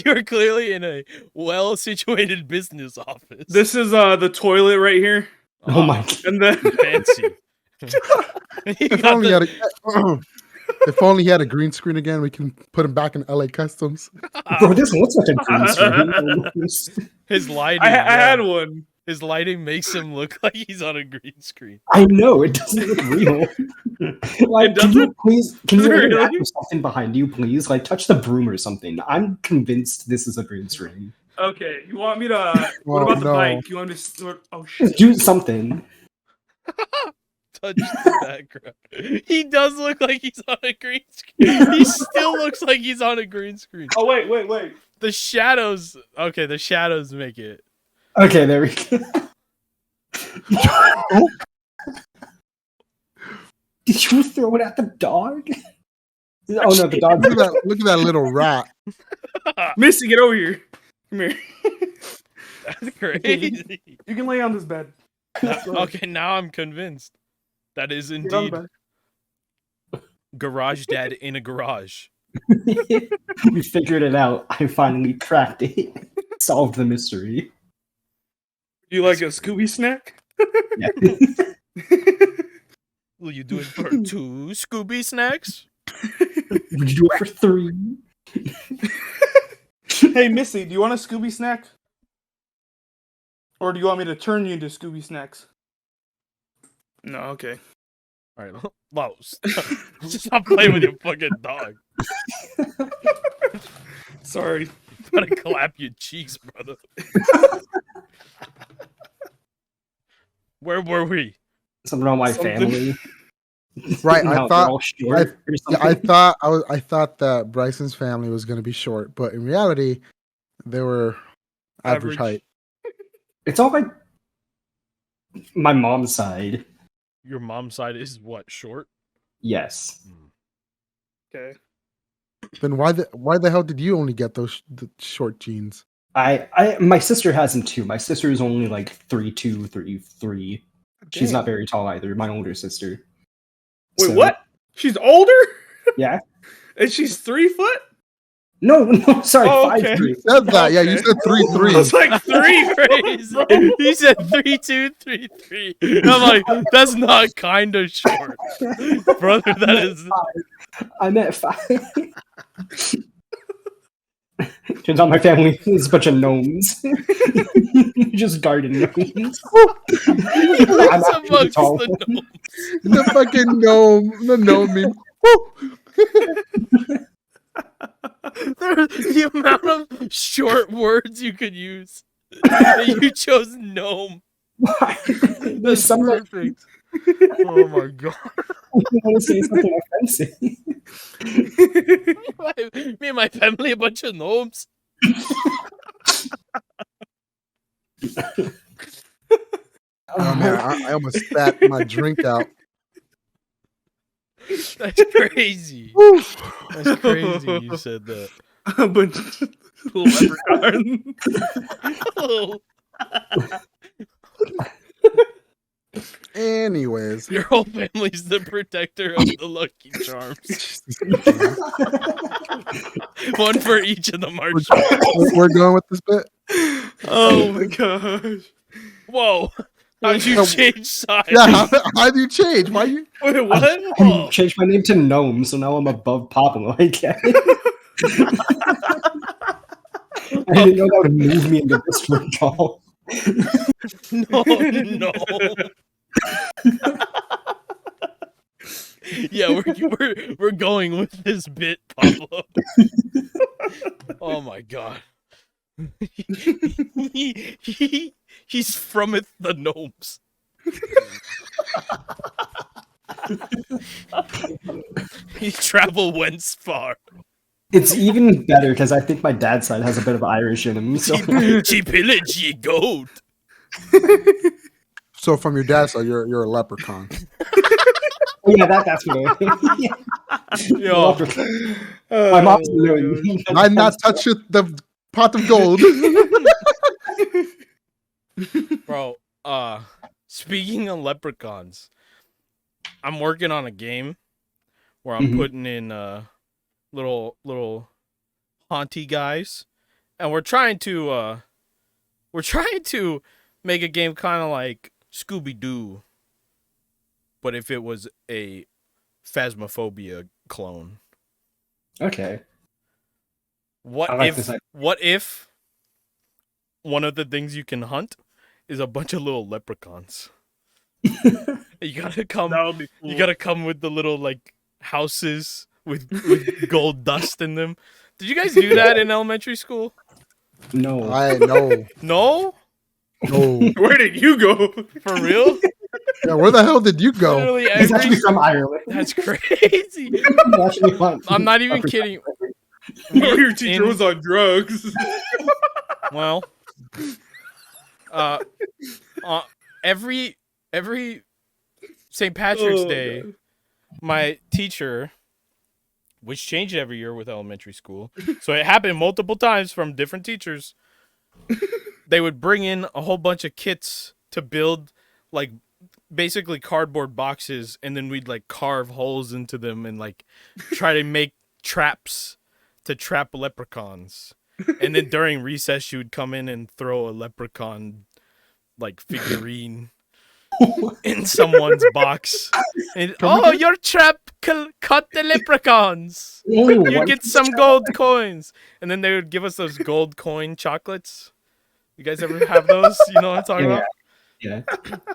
[SPEAKER 2] You're clearly in a well-situated business office.
[SPEAKER 4] This is the toilet right here,
[SPEAKER 1] Oh my god.
[SPEAKER 4] and then
[SPEAKER 2] fancy.
[SPEAKER 3] If only, he had a, if only he had a green screen again, we can put him back in LA Customs.
[SPEAKER 1] Bro, this looks like a green screen.
[SPEAKER 2] His lighting.
[SPEAKER 4] I
[SPEAKER 2] yeah.
[SPEAKER 4] had one.
[SPEAKER 2] His lighting makes him look like he's on a green screen.
[SPEAKER 1] I know, it doesn't look real. Like,
[SPEAKER 4] It
[SPEAKER 1] can you
[SPEAKER 4] doesn't?
[SPEAKER 1] please, can you
[SPEAKER 4] Really?
[SPEAKER 1] really? Have something behind you, please? Like, touch the broom or something. I'm convinced this is a green screen.
[SPEAKER 4] Okay, you want me to? What
[SPEAKER 3] Oh,
[SPEAKER 4] about the
[SPEAKER 3] no.
[SPEAKER 4] bike? You want me to? Oh shit!
[SPEAKER 1] Do something.
[SPEAKER 2] Touch the background. He does look like he's on a green screen. He still looks like he's on a green screen.
[SPEAKER 4] Oh wait.
[SPEAKER 2] The shadows. Okay, the shadows make it.
[SPEAKER 1] Okay, there we go. Did you throw it at the dog? Oh no, the dog.
[SPEAKER 3] Look at that little rat.
[SPEAKER 4] Missy, get over here. Come here.
[SPEAKER 2] That's crazy.
[SPEAKER 4] You can lay on this bed.
[SPEAKER 2] Okay, now I'm convinced. That is
[SPEAKER 4] Get on
[SPEAKER 2] indeed
[SPEAKER 4] the bed.
[SPEAKER 2] Garage Dad in a garage.
[SPEAKER 1] We figured it out. I finally cracked it. Solved the mystery.
[SPEAKER 4] You like a Scooby snack?
[SPEAKER 1] Yeah.
[SPEAKER 2] Will you do it for 2 Scooby snacks?
[SPEAKER 1] Would you do it for 3?
[SPEAKER 4] Hey Missy, do you want a Scooby snack? Or do you want me to turn you into Scooby snacks? No, okay.
[SPEAKER 2] All right, Lalo, just stop playing with your fucking dog.
[SPEAKER 4] Sorry.
[SPEAKER 2] I'm gonna clap your cheeks, brother. Where were we?
[SPEAKER 1] Something on my
[SPEAKER 4] Something.
[SPEAKER 1] family.
[SPEAKER 3] Right,
[SPEAKER 1] How
[SPEAKER 3] I
[SPEAKER 1] they're
[SPEAKER 3] thought
[SPEAKER 1] all short or
[SPEAKER 3] Yeah, I
[SPEAKER 1] something.
[SPEAKER 3] thought that Bryson's family was going to be short, but in reality, they were average height.
[SPEAKER 1] It's all like my mom's side.
[SPEAKER 2] Your mom's side is what, short?
[SPEAKER 1] Yes.
[SPEAKER 4] Okay.
[SPEAKER 3] Then why the hell did you only get those the short jeans?
[SPEAKER 1] My sister has them too. My sister is only like 3'2", 3'3". She's
[SPEAKER 4] Damn.
[SPEAKER 1] not very tall either. My older sister.
[SPEAKER 4] Wait,
[SPEAKER 1] So-
[SPEAKER 4] what? She's older?
[SPEAKER 1] Yeah.
[SPEAKER 4] And she's 3 foot?
[SPEAKER 1] No, sorry,
[SPEAKER 4] Oh,
[SPEAKER 1] 5'3".
[SPEAKER 4] okay.
[SPEAKER 3] You said that, yeah. You
[SPEAKER 4] Okay.
[SPEAKER 3] said 3'3".
[SPEAKER 4] I was like 3
[SPEAKER 2] Crazy. He said 3'2", 3'3". I'm like, that's not kind of short, brother. That is.
[SPEAKER 1] I meant 5. Turns out my family is a bunch of gnomes. Just garden gnomes. I'm
[SPEAKER 2] It's
[SPEAKER 1] actually
[SPEAKER 2] amongst
[SPEAKER 1] tall.
[SPEAKER 2] the gnomes.
[SPEAKER 3] The fucking gnome, the gnome meme.
[SPEAKER 2] The amount of short words you could use. You chose gnome.
[SPEAKER 1] There's
[SPEAKER 2] That's
[SPEAKER 1] some that
[SPEAKER 2] perfect. Oh my god.
[SPEAKER 1] want to say something offensive.
[SPEAKER 2] Me and my family, a bunch of gnomes.
[SPEAKER 3] Oh man, I almost spat my drink out.
[SPEAKER 2] That's crazy. That's crazy you said that.
[SPEAKER 4] A bunch of leprechauns.
[SPEAKER 2] Oh,
[SPEAKER 3] Anyways,
[SPEAKER 2] your whole family's the protector of the Lucky Charms. One for each of the marshmallows.
[SPEAKER 3] we're going with this bit.
[SPEAKER 4] Oh my gosh.
[SPEAKER 2] Whoa. How'd you change sides?
[SPEAKER 3] Yeah, how do you change? Why you?
[SPEAKER 4] Wait, what?
[SPEAKER 1] I changed my name to Gnome, so now I'm above Pablo. I guess. I didn't know that would move me into this one call.
[SPEAKER 2] No. Yeah, we're going with this bit, Pablo. Oh my god. He's from it, the gnomes. He travel whence far.
[SPEAKER 1] It's even better because I think my dad's side has a bit of Irish in him. So
[SPEAKER 2] She pillage ye gold.
[SPEAKER 3] So from your dad, so you're a leprechaun.
[SPEAKER 1] Oh, yeah, that's what it is.
[SPEAKER 2] Yo.
[SPEAKER 1] My mom's
[SPEAKER 4] Oh,
[SPEAKER 1] knowing.
[SPEAKER 3] I not touch it, the pot of gold.
[SPEAKER 2] Bro, speaking of leprechauns, I'm working on a game where I'm putting in little haunty guys, and we're trying to make a game kind of like Scooby-Doo, but if it was a Phasmophobia clone.
[SPEAKER 1] Okay.
[SPEAKER 2] What
[SPEAKER 1] I like
[SPEAKER 2] if
[SPEAKER 1] this idea.
[SPEAKER 2] what if one of the things you can hunt is a bunch of little leprechauns? You gotta come.
[SPEAKER 4] that would be cool.
[SPEAKER 2] You gotta come with the little like houses with gold dust in them. Did you guys do that in elementary school?
[SPEAKER 1] No.
[SPEAKER 3] I know.
[SPEAKER 2] No,
[SPEAKER 3] No.
[SPEAKER 4] Where did you go?
[SPEAKER 2] for real.
[SPEAKER 3] Yeah, where the hell did you go?
[SPEAKER 2] Literally
[SPEAKER 1] He's
[SPEAKER 2] every.
[SPEAKER 1] actually from Ireland.
[SPEAKER 2] That's crazy.
[SPEAKER 1] He's actually from-
[SPEAKER 2] I'm not even kidding.
[SPEAKER 4] Your teacher
[SPEAKER 2] In-
[SPEAKER 4] was on drugs.
[SPEAKER 2] Well, every St. Patrick's
[SPEAKER 4] Oh,
[SPEAKER 2] Day,
[SPEAKER 4] God.
[SPEAKER 2] my teacher, which changed every year with elementary school, so it happened multiple times from different teachers. They would bring in a whole bunch of kits to build like basically cardboard boxes, and then we'd like carve holes into them and like try to make traps to trap leprechauns. And then during recess, she would come in and throw a leprechaun like figurine in someone's box. And, your trap caught the leprechauns.
[SPEAKER 1] Ooh,
[SPEAKER 2] You
[SPEAKER 1] what-
[SPEAKER 2] get some gold coins. And then they would give us those gold coin chocolates. You guys ever have those? You know what I'm talking about?
[SPEAKER 1] Yeah.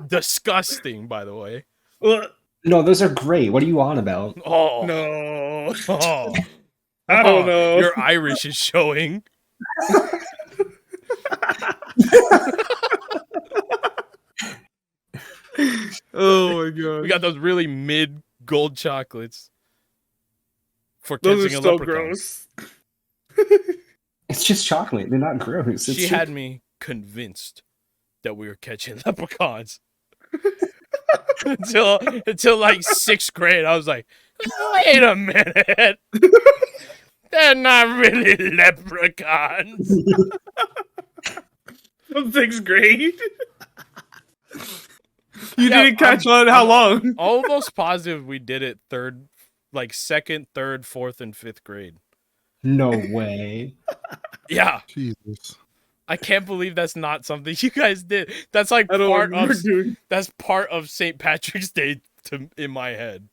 [SPEAKER 2] Disgusting, by the way.
[SPEAKER 1] No, those are great. What are you on about?
[SPEAKER 2] Oh,
[SPEAKER 4] No.
[SPEAKER 2] oh.
[SPEAKER 4] I don't know.
[SPEAKER 2] Your Irish is showing.
[SPEAKER 4] Oh my god.
[SPEAKER 2] We got those really mid gold chocolates for
[SPEAKER 4] Those are
[SPEAKER 2] catching a
[SPEAKER 4] so
[SPEAKER 2] leprechaun.
[SPEAKER 4] gross.
[SPEAKER 1] It's just chocolate. They're not gross. It's
[SPEAKER 2] She
[SPEAKER 1] just-
[SPEAKER 2] had me convinced that we were catching leprechauns. until like 6th grade, I was like, wait a minute. They're not really leprechauns.
[SPEAKER 4] From 6th grade. You
[SPEAKER 2] Yeah,
[SPEAKER 4] didn't catch on how long?
[SPEAKER 2] Almost positive we did it 2nd, 3rd, 4th, and 5th grade.
[SPEAKER 1] No way.
[SPEAKER 2] Yeah.
[SPEAKER 3] Jesus.
[SPEAKER 2] I can't believe that's not something you guys did. That's like
[SPEAKER 4] I don't
[SPEAKER 2] part
[SPEAKER 4] remember
[SPEAKER 2] of
[SPEAKER 4] doing.
[SPEAKER 2] that's part of St. Patrick's Day in my head.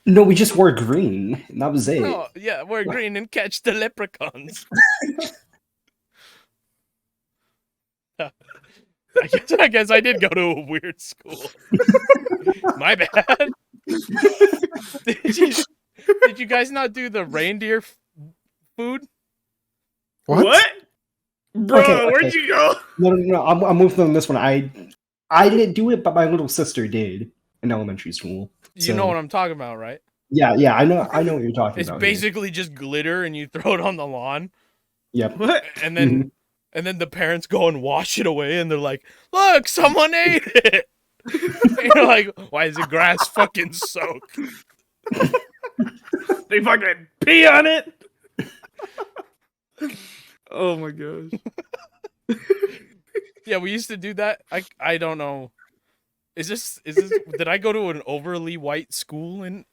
[SPEAKER 1] No, we just wore green. And that was it.
[SPEAKER 2] Oh, yeah, we're green and catch the leprechauns. I guess I did go to a weird school. My bad. Did you guys not do the reindeer food?
[SPEAKER 3] What?
[SPEAKER 4] Bro,
[SPEAKER 1] Okay,
[SPEAKER 4] where'd
[SPEAKER 1] okay.
[SPEAKER 4] you go?
[SPEAKER 1] No. I'm with on this one. I didn't do it, but my little sister did in elementary school.
[SPEAKER 2] You know what I'm talking about, right?
[SPEAKER 1] Yeah. I know what you're talking
[SPEAKER 2] It's
[SPEAKER 1] about.
[SPEAKER 2] basically just glitter and you throw it on the lawn.
[SPEAKER 1] Here. Yep.
[SPEAKER 4] What?
[SPEAKER 2] And then the parents go and wash it away and they're like, look, someone ate it. And you're like, why is the grass fucking soaked?
[SPEAKER 4] They fucking pee on it. Oh my gosh.
[SPEAKER 2] Yeah, we used to do that. I don't know. Is this did I go to an overly white school in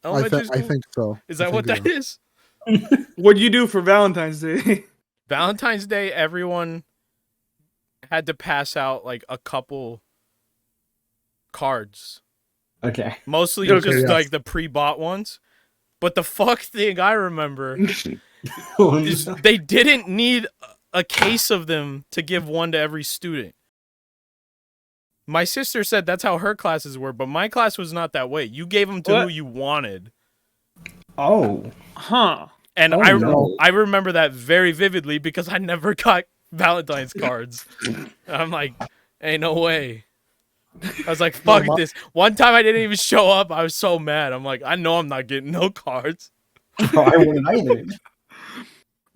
[SPEAKER 2] elementary school?
[SPEAKER 3] I think so.
[SPEAKER 2] Is
[SPEAKER 3] I
[SPEAKER 2] that what
[SPEAKER 3] think
[SPEAKER 2] that
[SPEAKER 3] so.
[SPEAKER 2] is?
[SPEAKER 4] What'd you do for Valentine's Day?
[SPEAKER 2] Valentine's Day, everyone had to pass out like a couple cards.
[SPEAKER 1] Okay.
[SPEAKER 2] Mostly
[SPEAKER 4] Okay,
[SPEAKER 2] just
[SPEAKER 3] yes.
[SPEAKER 2] like the pre-bought ones. But the fuck thing I remember is they didn't need a case of them to give one to every student. My sister said that's how her classes were, but my class was not that way. You gave them to who
[SPEAKER 4] What?
[SPEAKER 2] you wanted.
[SPEAKER 1] Oh.
[SPEAKER 4] Huh.
[SPEAKER 2] And
[SPEAKER 1] Oh,
[SPEAKER 2] I
[SPEAKER 1] no.
[SPEAKER 2] I remember that very vividly because I never got Valentine's cards. I'm like, ain't no way. I was like, fuck this. One time I didn't even show up. I was so mad. I'm like, I know I'm not getting no cards.
[SPEAKER 1] Oh, I wouldn't either.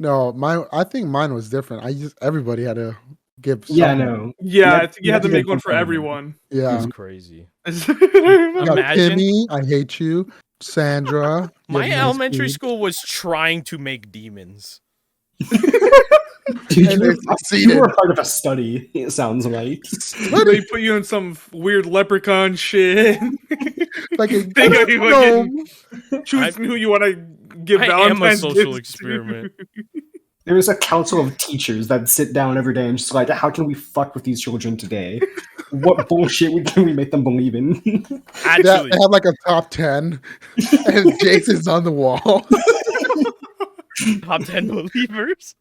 [SPEAKER 3] No, I think mine was different. Everybody had to give.
[SPEAKER 1] Yeah,
[SPEAKER 3] someone.
[SPEAKER 1] no.
[SPEAKER 4] Yeah, I think you had to
[SPEAKER 1] to
[SPEAKER 4] make
[SPEAKER 1] get
[SPEAKER 4] one for
[SPEAKER 1] something.
[SPEAKER 4] everyone.
[SPEAKER 3] Yeah.
[SPEAKER 2] It's crazy.
[SPEAKER 3] Yeah,
[SPEAKER 2] Imagine-
[SPEAKER 3] Timmy, I hate you. Sandra, you
[SPEAKER 2] My
[SPEAKER 3] have nice
[SPEAKER 2] elementary
[SPEAKER 3] boobs.
[SPEAKER 2] school was trying to make demons.
[SPEAKER 1] Dude,
[SPEAKER 3] And they
[SPEAKER 1] you
[SPEAKER 3] succeeded.
[SPEAKER 1] were part of a study, it sounds like.
[SPEAKER 4] They put you in some weird leprechaun shit.
[SPEAKER 3] Like a
[SPEAKER 4] They got you
[SPEAKER 3] gnome.
[SPEAKER 4] fucking choosing who you want to give
[SPEAKER 2] I am a
[SPEAKER 4] Valentine's
[SPEAKER 2] social
[SPEAKER 4] gifts
[SPEAKER 2] experiment.
[SPEAKER 4] to.
[SPEAKER 1] There was a council of teachers that sit down every day and just like, how can we fuck with these children today? What bullshit can we make them believe in?
[SPEAKER 2] Actually,
[SPEAKER 3] They have like a top 10, and Jason's on the wall.
[SPEAKER 2] top 10 believers.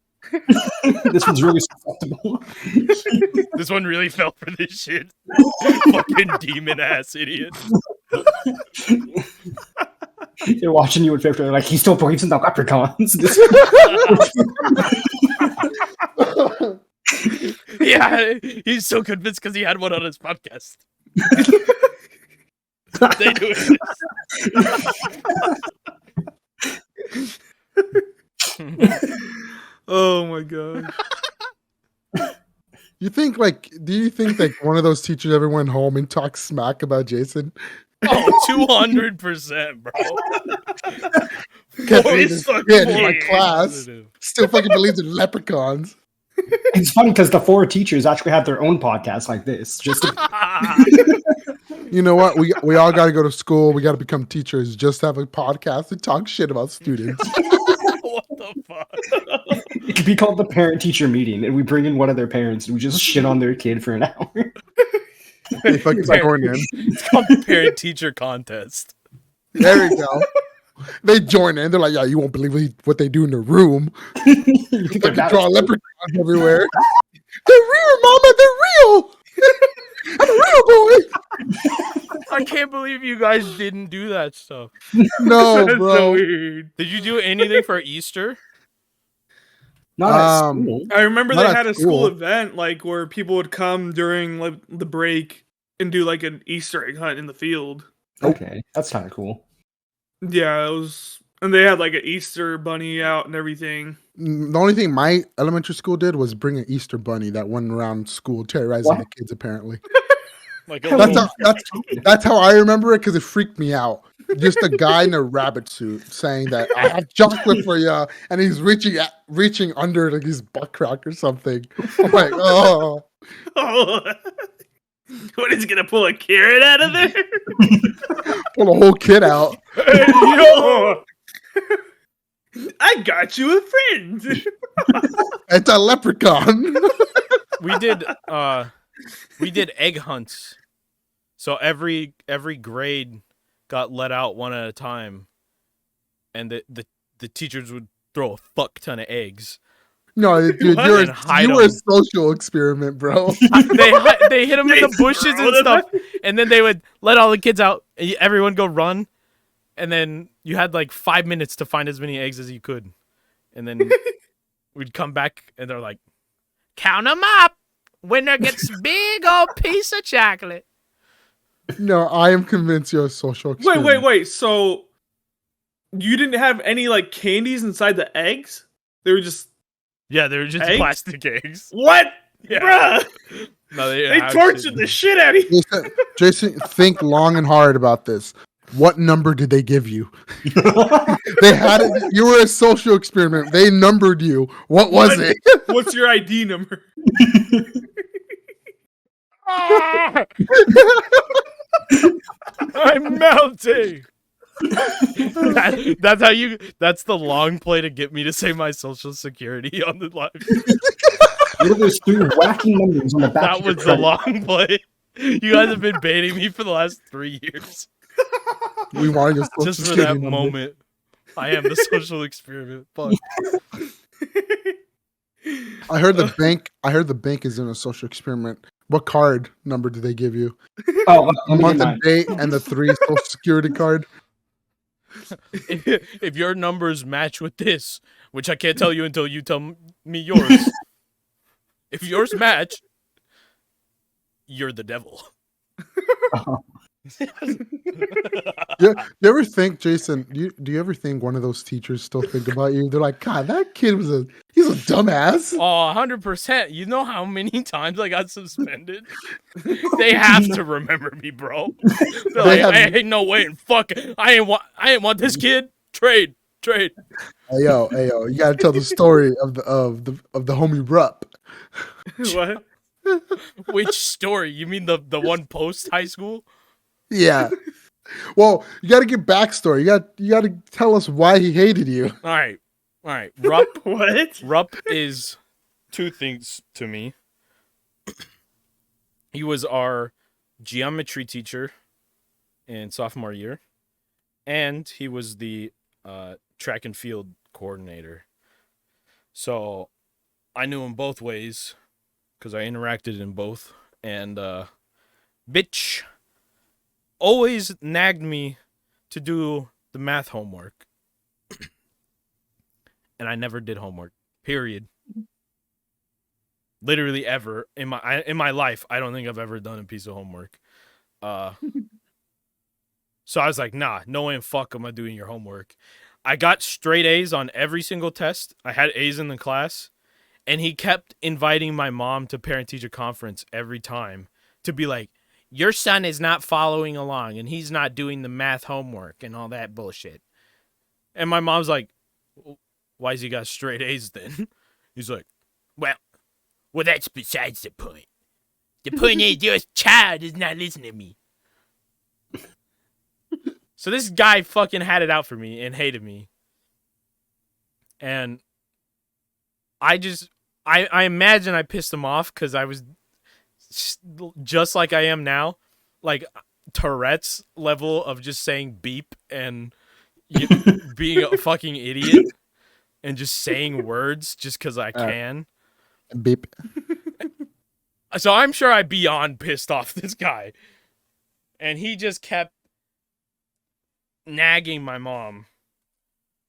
[SPEAKER 1] This one's really susceptible.
[SPEAKER 2] This one really fell for this shit. Fucking demon ass idiot.
[SPEAKER 1] They're watching you in fifth grade, like, he still believes in the leprechauns.
[SPEAKER 2] Yeah, he's so convinced because he had one on his podcast. They do it.
[SPEAKER 4] Oh my god.
[SPEAKER 3] Do you think like one of those teachers ever went home and talked smack about Jason?
[SPEAKER 2] Oh, 200%, bro.
[SPEAKER 3] Kept
[SPEAKER 4] Boy,
[SPEAKER 3] being
[SPEAKER 4] it's
[SPEAKER 3] this
[SPEAKER 4] fucking
[SPEAKER 3] kid in my
[SPEAKER 4] weird.
[SPEAKER 3] class. Still fucking believes in leprechauns.
[SPEAKER 1] It's funny because the 4 teachers actually have their own podcast like this. Just
[SPEAKER 3] You know what? We all got to go to school. We got to become teachers. Just have a podcast and talk shit about students.
[SPEAKER 2] What the fuck?
[SPEAKER 1] it could be called the parent-teacher meeting, and we bring in one of their parents and we just shit on their kid for an hour.
[SPEAKER 3] They fucking join in.
[SPEAKER 2] It's called the parent teacher contest.
[SPEAKER 3] There we go. They join in. They're like, yeah, you won't believe what they do in the room.
[SPEAKER 1] You think
[SPEAKER 3] Fucking
[SPEAKER 1] they're
[SPEAKER 3] draw
[SPEAKER 1] bad?
[SPEAKER 3] leprechauns everywhere. They're real, mama. They're real. I'm a real boy.
[SPEAKER 2] I can't believe you guys didn't do that stuff.
[SPEAKER 3] No,
[SPEAKER 4] That's so
[SPEAKER 3] bro.
[SPEAKER 4] weird.
[SPEAKER 2] Did you do anything for Easter?
[SPEAKER 1] Not at
[SPEAKER 3] Um,
[SPEAKER 1] school.
[SPEAKER 4] I remember
[SPEAKER 3] Not
[SPEAKER 4] they
[SPEAKER 3] at
[SPEAKER 4] had a
[SPEAKER 3] school.
[SPEAKER 4] school event like where people would come during like the break and do like an Easter egg hunt in the field.
[SPEAKER 1] Okay, that's kind of cool.
[SPEAKER 4] Yeah, it was, and they had like an Easter bunny out and everything.
[SPEAKER 3] The only thing my elementary school did was bring an Easter bunny that went around school terrorizing
[SPEAKER 1] What?
[SPEAKER 3] the kids. Apparently,
[SPEAKER 2] Like
[SPEAKER 3] that's how I remember it because it freaked me out. Just a guy in a rabbit suit saying that I have chocolate for you, and he's reaching under like his butt crack or something. I'm like, oh,
[SPEAKER 4] Oh, what is he gonna pull a carrot out of there?
[SPEAKER 3] pull a whole kid out.
[SPEAKER 4] Hey, yo! I got you a friend.
[SPEAKER 3] It's a leprechaun.
[SPEAKER 2] we did egg hunts. So every grade got let out one at a time, and the teachers would throw a fuck ton of eggs.
[SPEAKER 3] No, dude,
[SPEAKER 2] What?
[SPEAKER 3] you
[SPEAKER 2] And hide
[SPEAKER 3] were a
[SPEAKER 2] 'em.
[SPEAKER 3] social experiment, bro.
[SPEAKER 2] They hit them in the bushes and
[SPEAKER 4] throw them
[SPEAKER 2] stuff, and then they would let all the kids out, and everyone go run, and then you had like 5 minutes to find as many eggs as you could, and then we'd come back, and they're like, "Count them up. Winner gets big old piece of chocolate."
[SPEAKER 3] No, I am convinced you're a social experiment.
[SPEAKER 4] Wait. So you didn't have any like candies inside the eggs? They were just
[SPEAKER 2] Yeah, they were just
[SPEAKER 4] Eggs?
[SPEAKER 2] plastic eggs.
[SPEAKER 4] what?
[SPEAKER 2] Yeah.
[SPEAKER 4] Bruh!
[SPEAKER 2] No,
[SPEAKER 4] They tortured the shit out of you.
[SPEAKER 3] Jason, think long and hard about this. What number did they give you? They had it. You were a social experiment. They numbered you. What was it?
[SPEAKER 4] What's your ID number?
[SPEAKER 2] I'm melting. That's how you. That's the long play to get me to say my social security on the live.
[SPEAKER 1] What are those 3 wacky numbers on the back?
[SPEAKER 2] That
[SPEAKER 1] of your
[SPEAKER 2] was the
[SPEAKER 1] credit?
[SPEAKER 2] long play. You guys have been baiting me for the last 3 years.
[SPEAKER 3] We wanted your social
[SPEAKER 2] Just for
[SPEAKER 3] security
[SPEAKER 2] that
[SPEAKER 3] number.
[SPEAKER 2] moment. I am the social experiment. Fuck.
[SPEAKER 3] I heard the bank. I heard the bank is in a social experiment. What card number do they give you?
[SPEAKER 1] Oh, let me
[SPEAKER 3] Month
[SPEAKER 1] get
[SPEAKER 3] and date and the 3 social security card.
[SPEAKER 2] If your numbers match with this, which I can't tell you until you tell me yours. If yours match, you're the devil.
[SPEAKER 3] You ever think, Jason? Do you ever think one of those teachers still think about you? They're like, God, that kid he's a dumbass.
[SPEAKER 2] Oh, 100%. You know how many times I got suspended? They have to remember me, bro. They're like, hey, ain't no way, fuck, I ain't want this kid. Trade.
[SPEAKER 3] Hey yo, you gotta tell the story of the homie Rupp.
[SPEAKER 4] What?
[SPEAKER 2] Which story? You mean the one post high school?
[SPEAKER 3] Yeah. Well, you gotta get backstory. You gotta tell us why he hated you.
[SPEAKER 2] All right. Rupp.
[SPEAKER 4] What?
[SPEAKER 2] Rupp is two things to me. He was our geometry teacher in sophomore year, and he was the track and field coordinator. So I knew him both ways because I interacted in both. And bitch always nagged me to do the math homework. And I never did homework. Period. Literally ever in my life, I don't think I've ever done a piece of homework. So I was like, nah, no way in fuck am I doing your homework. I got straight A's on every single test. I had A's in the class. And he kept inviting my mom to parent-teacher conference every time to be like, your son is not following along and he's not doing the math homework and all that bullshit. And my mom's like, why's he got straight A's then? He's like, well, that's besides the point. The point is your child is not listening to me. So this guy fucking had it out for me and hated me. And I imagine I pissed him off because I was just like I am now. Like Tourette's level of just saying beep and being a fucking idiot and just saying words just because I can.
[SPEAKER 3] Beep.
[SPEAKER 2] So I'm sure I beyond pissed off this guy. And he just kept nagging my mom.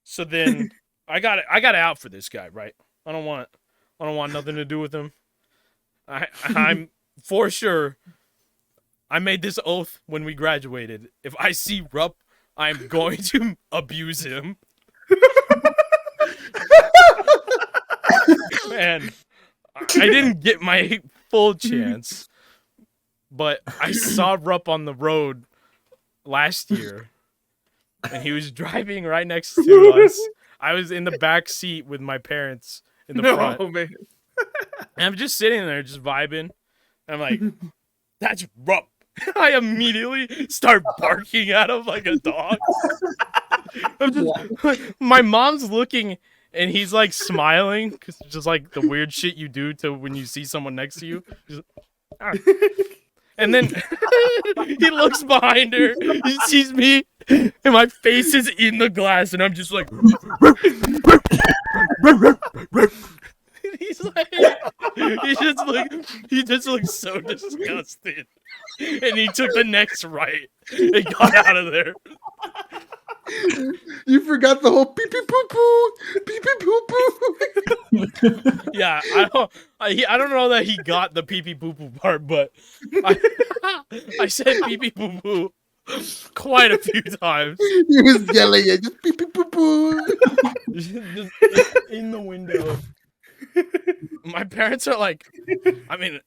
[SPEAKER 2] So then I got it out for this guy, right? I don't want nothing to do with him. I'm for sure. I made this oath when we graduated. If I see Rupp, I'm going to abuse him. Man, I didn't get my full chance, but I saw Rupp on the road last year, and he was driving right next to us. I was in the back seat with my parents in the front.
[SPEAKER 4] Oh, man.
[SPEAKER 2] And I'm just sitting there, just vibing. And I'm like, that's Rupp. I immediately start barking at him like a dog. My mom's looking, and he's like smiling, because it's just like the weird shit you do to when you see someone next to you. And then he looks behind her, he sees me, and my face is in the glass, and I'm just like, he's like, he just looks so disgusted, and he took the next right and got out of there.
[SPEAKER 3] You forgot the whole pee pee poo poo, pee pee poo poo.
[SPEAKER 2] Yeah, I don't know that he got the pee pee poo poo part, but I said pee pee poo poo quite a few times.
[SPEAKER 3] He was yelling at just pee pee poo poo.
[SPEAKER 2] Just in the window. My parents are like, I mean,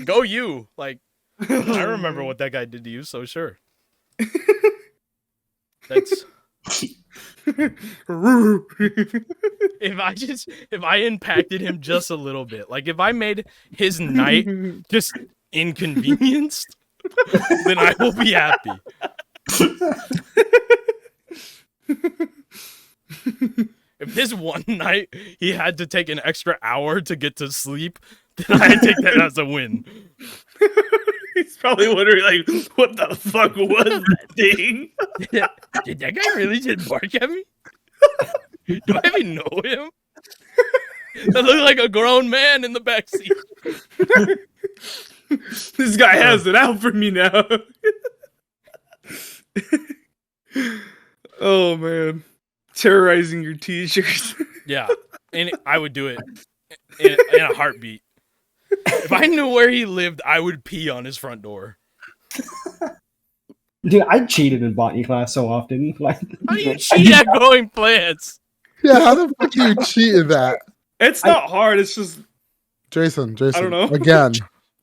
[SPEAKER 2] go you. Like, I remember what that guy did to you, so sure. That's if I impacted him just a little bit, like if I made his night just inconvenienced, then I will be happy. If this one night he had to take an extra hour to get to sleep, then I take that as a win.
[SPEAKER 4] He's probably wondering, like, what the fuck was that thing?
[SPEAKER 2] Did that guy really just bark at me? Do I even know him? I look like a grown man in the backseat.
[SPEAKER 4] This guy has it out for me now. Oh, man. Terrorizing your teachers.
[SPEAKER 2] Yeah, and I would do it in a heartbeat. If I knew where he lived, I would pee on his front door.
[SPEAKER 1] Dude, I cheated in botany class so often. Like,
[SPEAKER 2] How do you cheat at growing plants?
[SPEAKER 3] Yeah, how the fuck do you cheat in that?
[SPEAKER 4] It's not hard. It's just
[SPEAKER 3] Jason,
[SPEAKER 4] I don't know.
[SPEAKER 3] again,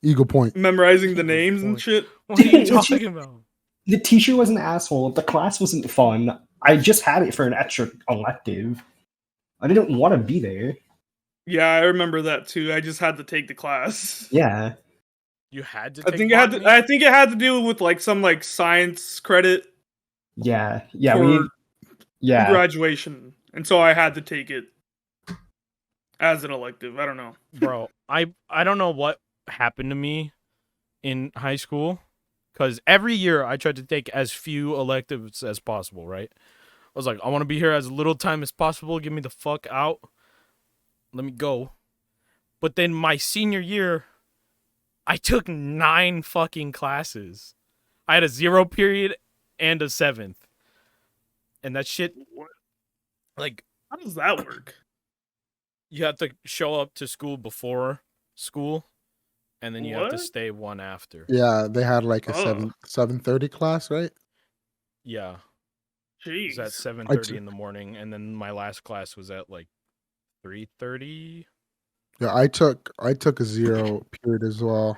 [SPEAKER 3] Eagle Point.
[SPEAKER 4] memorizing the names and
[SPEAKER 2] Point.
[SPEAKER 4] shit.
[SPEAKER 2] What are you
[SPEAKER 1] It's just-
[SPEAKER 2] talking about?
[SPEAKER 1] the teacher was an asshole. The class wasn't fun. I just had it for an extra elective. I didn't want to be there.
[SPEAKER 4] Yeah, I remember that too. I just had to take the class.
[SPEAKER 1] Yeah.
[SPEAKER 2] You had to.
[SPEAKER 4] I
[SPEAKER 2] Take
[SPEAKER 4] think it had
[SPEAKER 2] botany?
[SPEAKER 4] to. I think it had to do with like some like science credit
[SPEAKER 1] Yeah. Yeah.
[SPEAKER 4] for
[SPEAKER 1] Yeah.
[SPEAKER 4] graduation, and so I had to take it as an elective. I don't know.
[SPEAKER 2] Bro, I don't know what happened to me in high school, because every year I tried to take as few electives as possible, right? I was like, I want to be here as little time as possible. Get me the fuck out. Let me go. But then my senior year, I took 9 fucking classes. I had a 0 period and a 7th. And that shit,
[SPEAKER 4] What?
[SPEAKER 2] like,
[SPEAKER 4] How does that work?
[SPEAKER 2] you have to show up to school before school, and then you have to
[SPEAKER 4] What?
[SPEAKER 2] stay one after.
[SPEAKER 3] Yeah, they had like a
[SPEAKER 4] Oh.
[SPEAKER 3] 7:30 class, right?
[SPEAKER 2] Yeah. It was at
[SPEAKER 4] Jeez.
[SPEAKER 2] 7:30 in the morning, and then my last class was at like 3:30.
[SPEAKER 3] Yeah, I took a 0 period as well,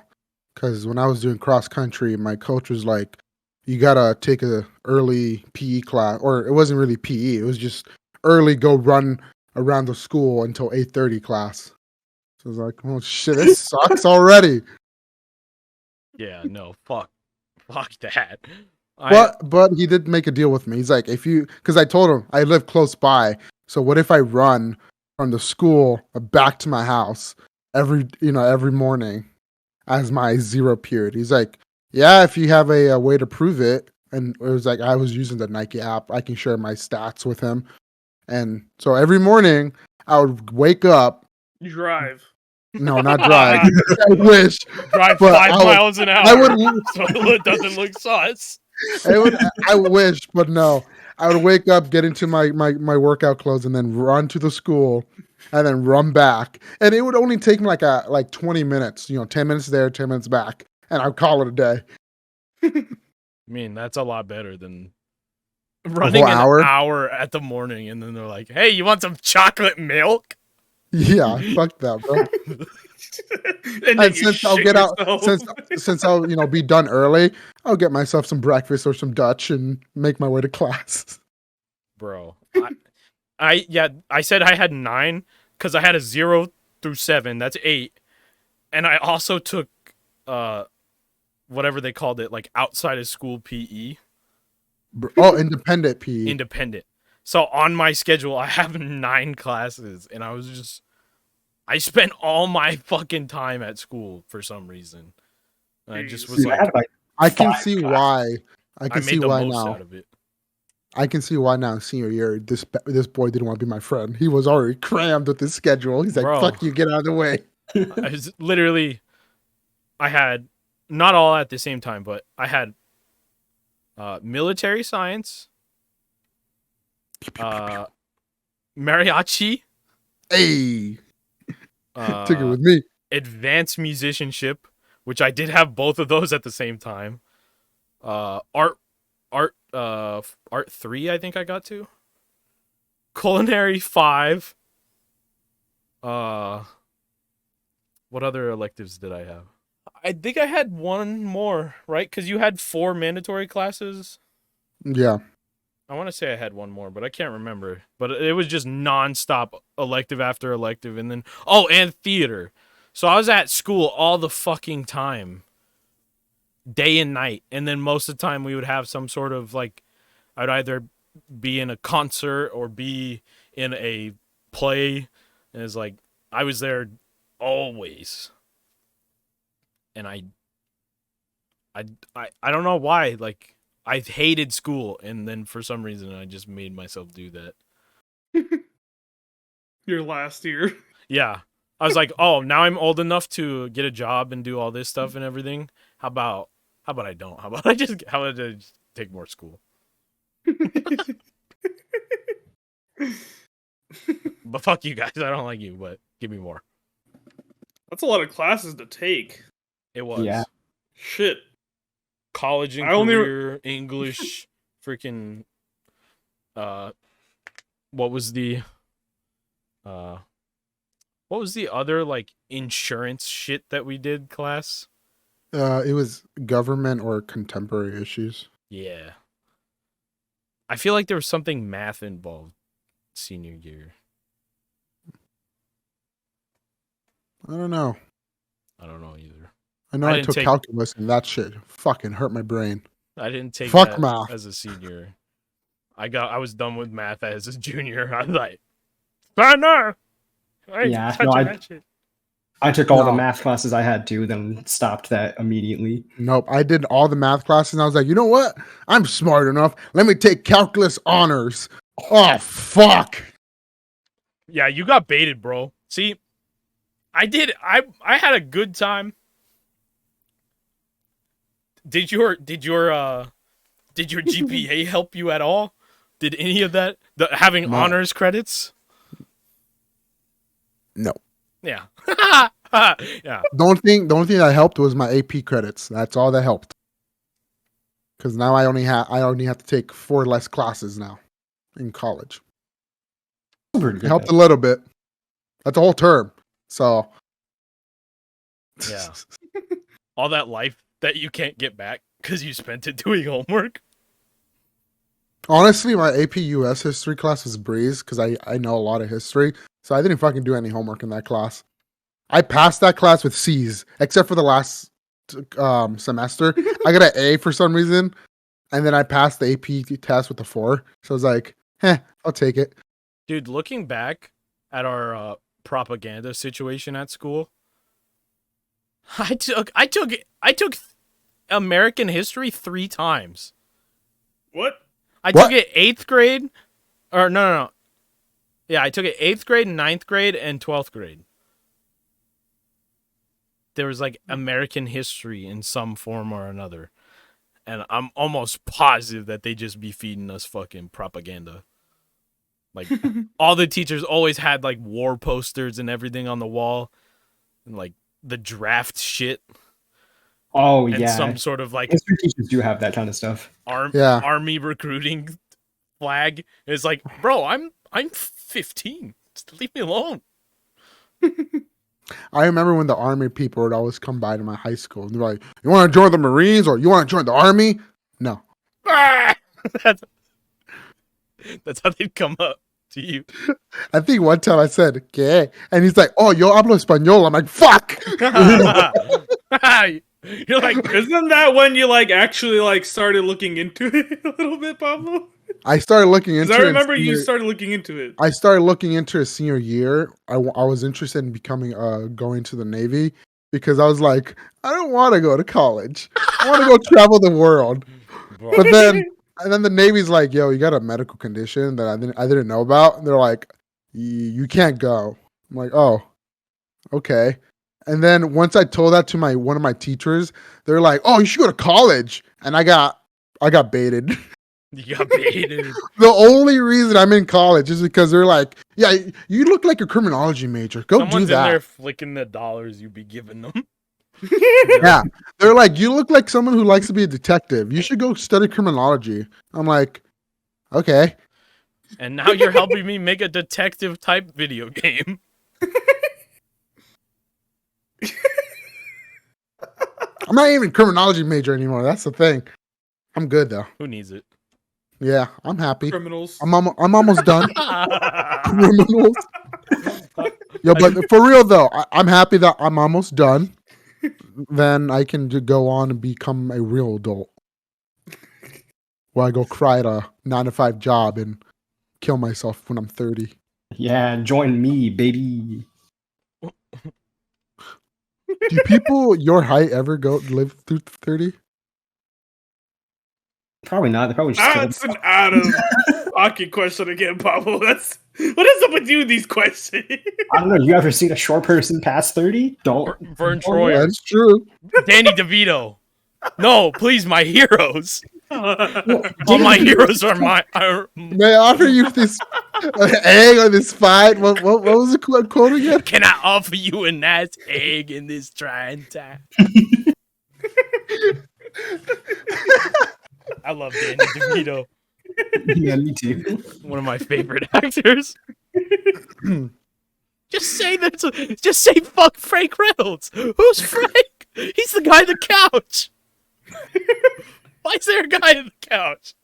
[SPEAKER 3] because when I was doing cross country, my coach was like, "You gotta take a early PE class," or it wasn't really PE. It was just early go run around the school until 8:30 class. So I was like, "Oh shit, this sucks already."
[SPEAKER 2] Yeah, no, fuck that.
[SPEAKER 3] But he did make a deal with me. He's like, if you, because I told him I live close by, so what if I run from the school back to my house every morning as my 0 period? He's like, yeah, if you have a way to prove it. And it was like I was using the Nike app. I can share my stats with him, and so every morning I would wake up.
[SPEAKER 4] You drive.
[SPEAKER 3] No, not drive. I wish.
[SPEAKER 2] drive
[SPEAKER 3] but
[SPEAKER 2] 5
[SPEAKER 3] I would-
[SPEAKER 2] miles an hour,
[SPEAKER 3] I would
[SPEAKER 2] so it doesn't look sus.
[SPEAKER 3] I wish, but no. I would wake up, get into my workout clothes, and then run to the school, and then run back. And it would only take me like 20 minutes. 10 minutes there, 10 minutes back, and I'd call it a day.
[SPEAKER 2] I mean, that's a lot better than running
[SPEAKER 3] whole hour?
[SPEAKER 2] an hour at the morning, and then they're like, "Hey, you want some chocolate milk?"
[SPEAKER 3] Yeah, fuck that, bro.
[SPEAKER 4] and
[SPEAKER 3] And since I'll get out,
[SPEAKER 4] yourself.
[SPEAKER 3] since I'll be done early, I'll get myself some breakfast or some Dutch and make my way to class.
[SPEAKER 2] Bro, I said I had 9 because I had a 0 through 7. That's 8, and I also took whatever they called it, like outside of school PE,
[SPEAKER 3] Oh, independent PE.
[SPEAKER 2] independent. So on my schedule, I have 9 classes, and I spent all my fucking time at school for some reason. And I just was
[SPEAKER 1] Dude, I
[SPEAKER 2] like,
[SPEAKER 1] had like
[SPEAKER 3] I can
[SPEAKER 1] 5
[SPEAKER 3] see
[SPEAKER 1] classes.
[SPEAKER 3] why. I
[SPEAKER 2] I
[SPEAKER 3] can see
[SPEAKER 2] made the
[SPEAKER 3] why
[SPEAKER 2] most
[SPEAKER 3] now.
[SPEAKER 2] out of it.
[SPEAKER 3] I can see why now. Senior year, this boy didn't want to be my friend. He was already crammed with his schedule. He's like,
[SPEAKER 2] Bro.
[SPEAKER 3] "Fuck you, get out of the way."
[SPEAKER 2] I was literally, I had not all at the same time, but I had military science, mariachi,
[SPEAKER 3] Hey, took it
[SPEAKER 2] uh,
[SPEAKER 3] with me.
[SPEAKER 2] advanced musicianship, which I did have both of those at the same time. Art 3, I think I got to. Culinary 5. What other electives did I have? I think I had one more, right? Because you had 4 mandatory classes.
[SPEAKER 3] Yeah,
[SPEAKER 2] I want to say I had one more, but I can't remember. But it was just nonstop elective after elective, and then and theater. So I was at school all the fucking time, day and night, and then most of the time we would have some sort of like, I'd either be in a concert or be in a play, and it's like I was there always, and I don't know why, like. I hated school, and then for some reason, I just made myself do that.
[SPEAKER 4] Your last year.
[SPEAKER 2] Yeah. I was like, oh, now I'm old enough to get a job and do all this stuff and everything. How about I don't? How about I just take more school? But fuck you guys. I don't like you, but give me more.
[SPEAKER 4] That's a lot of classes to take.
[SPEAKER 2] It was.
[SPEAKER 1] Yeah.
[SPEAKER 4] Shit.
[SPEAKER 2] college and
[SPEAKER 4] I only-
[SPEAKER 2] career, English, freaking what was the other like insurance shit that we did class?
[SPEAKER 3] It was government or contemporary issues.
[SPEAKER 2] Yeah. I feel like there was something math involved senior year.
[SPEAKER 3] I don't know.
[SPEAKER 2] I don't know either.
[SPEAKER 3] I know
[SPEAKER 2] I
[SPEAKER 3] I
[SPEAKER 2] didn't
[SPEAKER 3] took
[SPEAKER 2] take-
[SPEAKER 3] calculus and that shit fucking hurt my brain.
[SPEAKER 2] I didn't take
[SPEAKER 3] Fuck
[SPEAKER 2] that
[SPEAKER 3] math.
[SPEAKER 2] as a senior. I was done with math as a junior. I was like, no. I ain't
[SPEAKER 1] Yeah,
[SPEAKER 2] touching
[SPEAKER 1] no,
[SPEAKER 2] that shit.
[SPEAKER 1] I took all the
[SPEAKER 3] No.
[SPEAKER 1] math classes I had to, then stopped that immediately.
[SPEAKER 3] Nope. I did all the math classes and I was like, you know what? I'm smart enough. Let me take calculus honors. Oh, fuck.
[SPEAKER 2] Yeah, you got baited, bro. See, I had a good time. Did your GPA help you at all? Did any of that having
[SPEAKER 3] No.
[SPEAKER 2] honors credits?
[SPEAKER 3] No.
[SPEAKER 2] Yeah. Yeah.
[SPEAKER 3] The only thing that helped was my AP credits. That's all that helped. Because now I only have to take 4 less classes now in college.
[SPEAKER 1] Pretty
[SPEAKER 3] It
[SPEAKER 1] good,
[SPEAKER 3] helped
[SPEAKER 1] though.
[SPEAKER 3] a little bit. That's a whole term. So
[SPEAKER 2] Yeah. All that life that you can't get back because you spent it doing homework.
[SPEAKER 3] honestly, my AP US history class was breeze because I know a lot of history. So I didn't fucking do any homework in that class. I passed that class with C's, except for the last semester. I got an A for some reason, and then I passed the AP test with a 4. So I was like, I'll take it.
[SPEAKER 2] Dude, looking back at our propaganda situation at school, I took American history 3 times.
[SPEAKER 4] What?
[SPEAKER 2] I
[SPEAKER 3] What?
[SPEAKER 2] took it 8th grade, or no. Yeah, I took it 8th grade, 9th grade, and 12th grade. There was like American history in some form or another. And I'm almost positive that they just be feeding us fucking propaganda. Like, all the teachers always had like war posters and everything on the wall. And like the draft shit.
[SPEAKER 1] Oh,
[SPEAKER 2] And
[SPEAKER 1] yeah.
[SPEAKER 2] some sort of like
[SPEAKER 1] History teachers do have that kind of stuff.
[SPEAKER 3] Yeah.
[SPEAKER 2] army recruiting flag. It's like, bro, I'm 15. Just leave me alone.
[SPEAKER 3] I remember when the army people would always come by to my high school. And they're like, you want to join the Marines or you want to join the army? No.
[SPEAKER 2] Ah! That's how they'd come up to you.
[SPEAKER 3] I think one time I said, ¿qué? And he's like, oh, yo hablo español. I'm like, fuck.
[SPEAKER 2] You're like,
[SPEAKER 4] Isn't that when you like actually like started looking into it a little bit, Pablo?
[SPEAKER 3] I started looking into
[SPEAKER 4] 'Cause
[SPEAKER 3] it.
[SPEAKER 4] I remember you
[SPEAKER 3] senior-
[SPEAKER 4] started looking into it.
[SPEAKER 3] I started looking into it senior year. I was interested in becoming going to the Navy because I was like, I don't want to go to college. I want to go travel the world. But then the Navy's like, yo, you got a medical condition that I didn't know about. And they're like, you can't go. I'm like, oh, okay. And then once I told that to one of my teachers, they're like, oh, you should go to college. And I got baited.
[SPEAKER 2] you got baited.
[SPEAKER 3] The only reason I'm in college is because they're like, yeah, you look like a criminology major. Go
[SPEAKER 2] Someone's
[SPEAKER 3] do that.
[SPEAKER 2] in there flicking the dollars you be giving them.
[SPEAKER 3] Yeah. They're like, you look like someone who likes to be a detective. You should go study criminology. I'm like, okay.
[SPEAKER 2] And now you're helping me make a detective type video game.
[SPEAKER 3] I'm not even a criminology major anymore. That's the thing. I'm good though.
[SPEAKER 2] Who needs it?
[SPEAKER 3] Yeah, I'm happy.
[SPEAKER 4] Criminals.
[SPEAKER 3] I'm almost done. Criminals. Yo, but for real though, I'm happy that I'm almost done. Then I can go on and become a real adult. Where I go cry at a 9-to-5 job and kill myself when I'm 30.
[SPEAKER 1] Yeah, join me, baby.
[SPEAKER 3] Do people your height ever live through 30?
[SPEAKER 1] Probably not. They probably just killed
[SPEAKER 4] That's an out of pocket question again, Pablo. That's what is up with you with these questions?
[SPEAKER 1] I don't know. You ever seen a short person past 30? Don't.
[SPEAKER 2] Vern
[SPEAKER 1] don't
[SPEAKER 2] Troyer.
[SPEAKER 3] That's true.
[SPEAKER 2] Danny DeVito. No, please, my heroes.
[SPEAKER 1] Well,
[SPEAKER 2] All my
[SPEAKER 1] Danny-
[SPEAKER 2] heroes are
[SPEAKER 3] May I offer you this egg on this fight? What was the quote again?
[SPEAKER 2] Can I offer you a nice egg in this trying time? I love Danny DeVito.
[SPEAKER 1] Yeah, me too.
[SPEAKER 2] One of my favorite actors. Just say fuck Frank Reynolds. Who's Frank? He's the guy on the couch. Why is there a guy on the couch?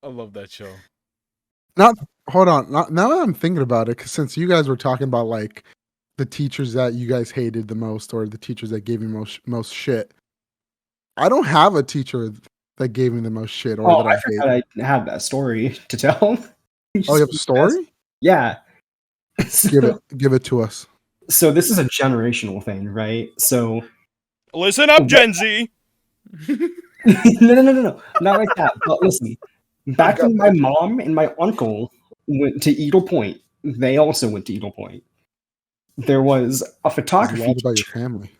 [SPEAKER 2] I love that show.
[SPEAKER 3] Hold on. Now that I'm thinking about it, because since you guys were talking about like the teachers that you guys hated the most, or the teachers that gave you most shit, I don't have a teacher that gave me the most shit, or that I hate.
[SPEAKER 1] forgot I had that story to tell.
[SPEAKER 3] Oh, you have a story?
[SPEAKER 1] Yeah. So,
[SPEAKER 3] Give it to us.
[SPEAKER 1] so this is a generational thing, right? So
[SPEAKER 2] Listen up, Gen Z.
[SPEAKER 1] no, not like that. But listen, back when my mom and my uncle went to Eagle Point, they also went to Eagle Point. There was a photography
[SPEAKER 3] What about your
[SPEAKER 1] teacher
[SPEAKER 3] family?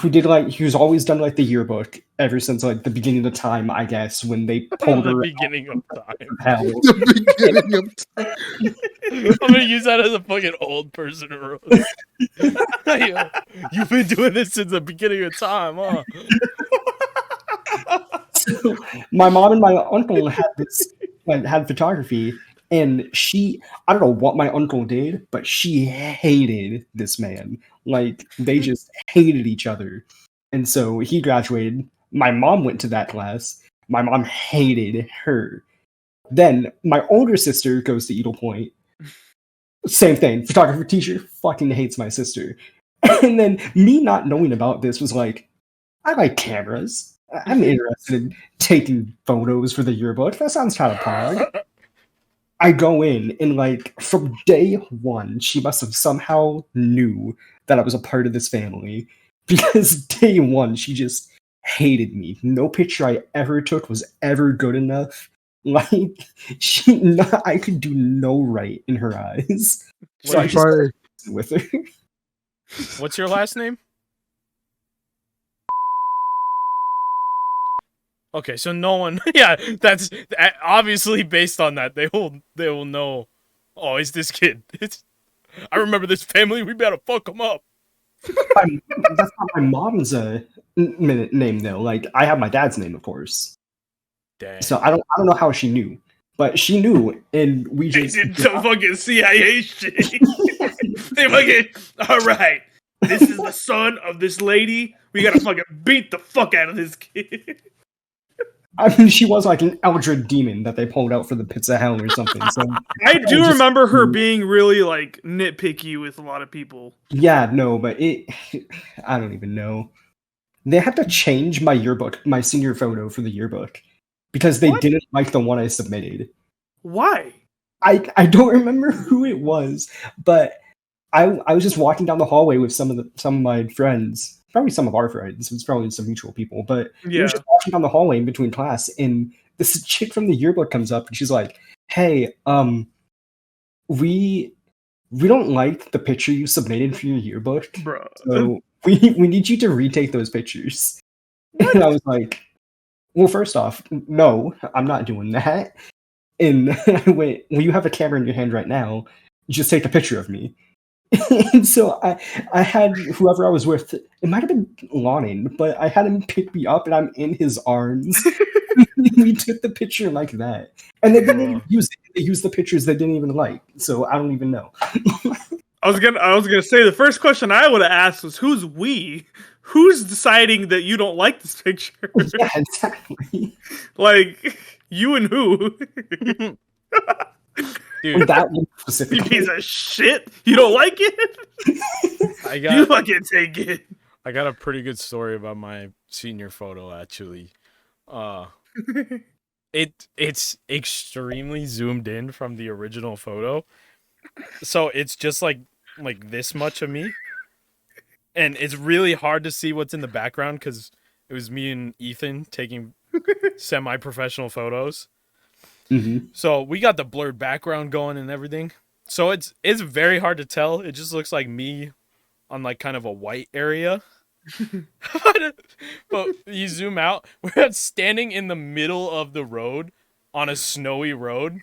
[SPEAKER 1] who did who's always done like the yearbook ever since like the beginning of the time, I guess, when they pulled
[SPEAKER 2] The
[SPEAKER 1] her
[SPEAKER 2] beginning of time.
[SPEAKER 1] out of hell.
[SPEAKER 3] The beginning of time.
[SPEAKER 2] I'm gonna use that as a fucking old person roast. You've been doing this since the beginning of time, huh?
[SPEAKER 1] So, my mom and my uncle had this had photography, and I don't know what my uncle did, but she hated this man. Like they just hated each other. And so he graduated. My mom went to that class. My mom hated her. Then my older sister goes to Eagle Point. Same thing. Photographer teacher fucking hates my sister. And then me not knowing about this was like, I like cameras. I'm interested in taking photos for the yearbook. That sounds kind of pog. I go in and like from day one, she must have somehow knew that I was a part of this family, because day one she just hated me. No picture I ever took was ever good enough. Like I could do no right in her eyes. So I just started with her.
[SPEAKER 2] What's your last name? Okay, so no one. Yeah, that's obviously based on that. They will know. Oh, it's this kid. I remember this family. We better fuck them up.
[SPEAKER 1] That's not my mom's name though. Like I have my dad's name, of course.
[SPEAKER 2] Dang.
[SPEAKER 1] So I don't know how she knew, but she knew, and we
[SPEAKER 4] They
[SPEAKER 1] just
[SPEAKER 4] did some fucking CIA shit. They fucking, all right, this is the son of this lady. We gotta fucking beat the fuck out of this kid.
[SPEAKER 1] I mean, she was like an eldritch demon that they pulled out for the pits of hell or something. So
[SPEAKER 4] I do remember her being really like nitpicky with a lot of people.
[SPEAKER 1] yeah, no, but I don't even know. They had to change my yearbook, my senior photo for the yearbook, because they didn't like the one I submitted.
[SPEAKER 4] Why?
[SPEAKER 1] I don't remember who it was, but I was just walking down the hallway with some of my friends. Probably some of our friends. It's probably some mutual people, but we were just walking down the hallway in between class, and this chick from the yearbook comes up and she's like, "Hey, we don't like the picture you submitted for your yearbook,
[SPEAKER 4] Bro.
[SPEAKER 1] so we need you to retake those pictures." And I was like, "Well, first off, no, I'm not doing that." And I went, "Well, you have a camera in your hand right now. Just take a picture of me." And so I had whoever I was with, it might have been Lonin, but I had him pick me up and I'm in his arms. We took the picture like that. And they didn't even use it. They used the pictures they didn't even like. So I don't even know.
[SPEAKER 4] I was gonna say the first question I would have asked was who's we? Who's deciding that you don't like this picture?
[SPEAKER 1] Yeah, exactly.
[SPEAKER 4] Like you and who?
[SPEAKER 2] Dude,
[SPEAKER 1] That one
[SPEAKER 4] You
[SPEAKER 1] specifically.
[SPEAKER 4] piece of shit. You don't like it? You fucking take it.
[SPEAKER 2] I got a pretty good story about my senior photo actually. It's extremely zoomed in from the original photo. So it's just like this much of me. And it's really hard to see what's in the background because it was me and Ethan taking semi-professional photos.
[SPEAKER 1] Mm-hmm.
[SPEAKER 2] So we got the blurred background going and everything. So it's very hard to tell. It just looks like me on like kind of a white area. But you zoom out, we're standing in the middle of the road on a snowy road,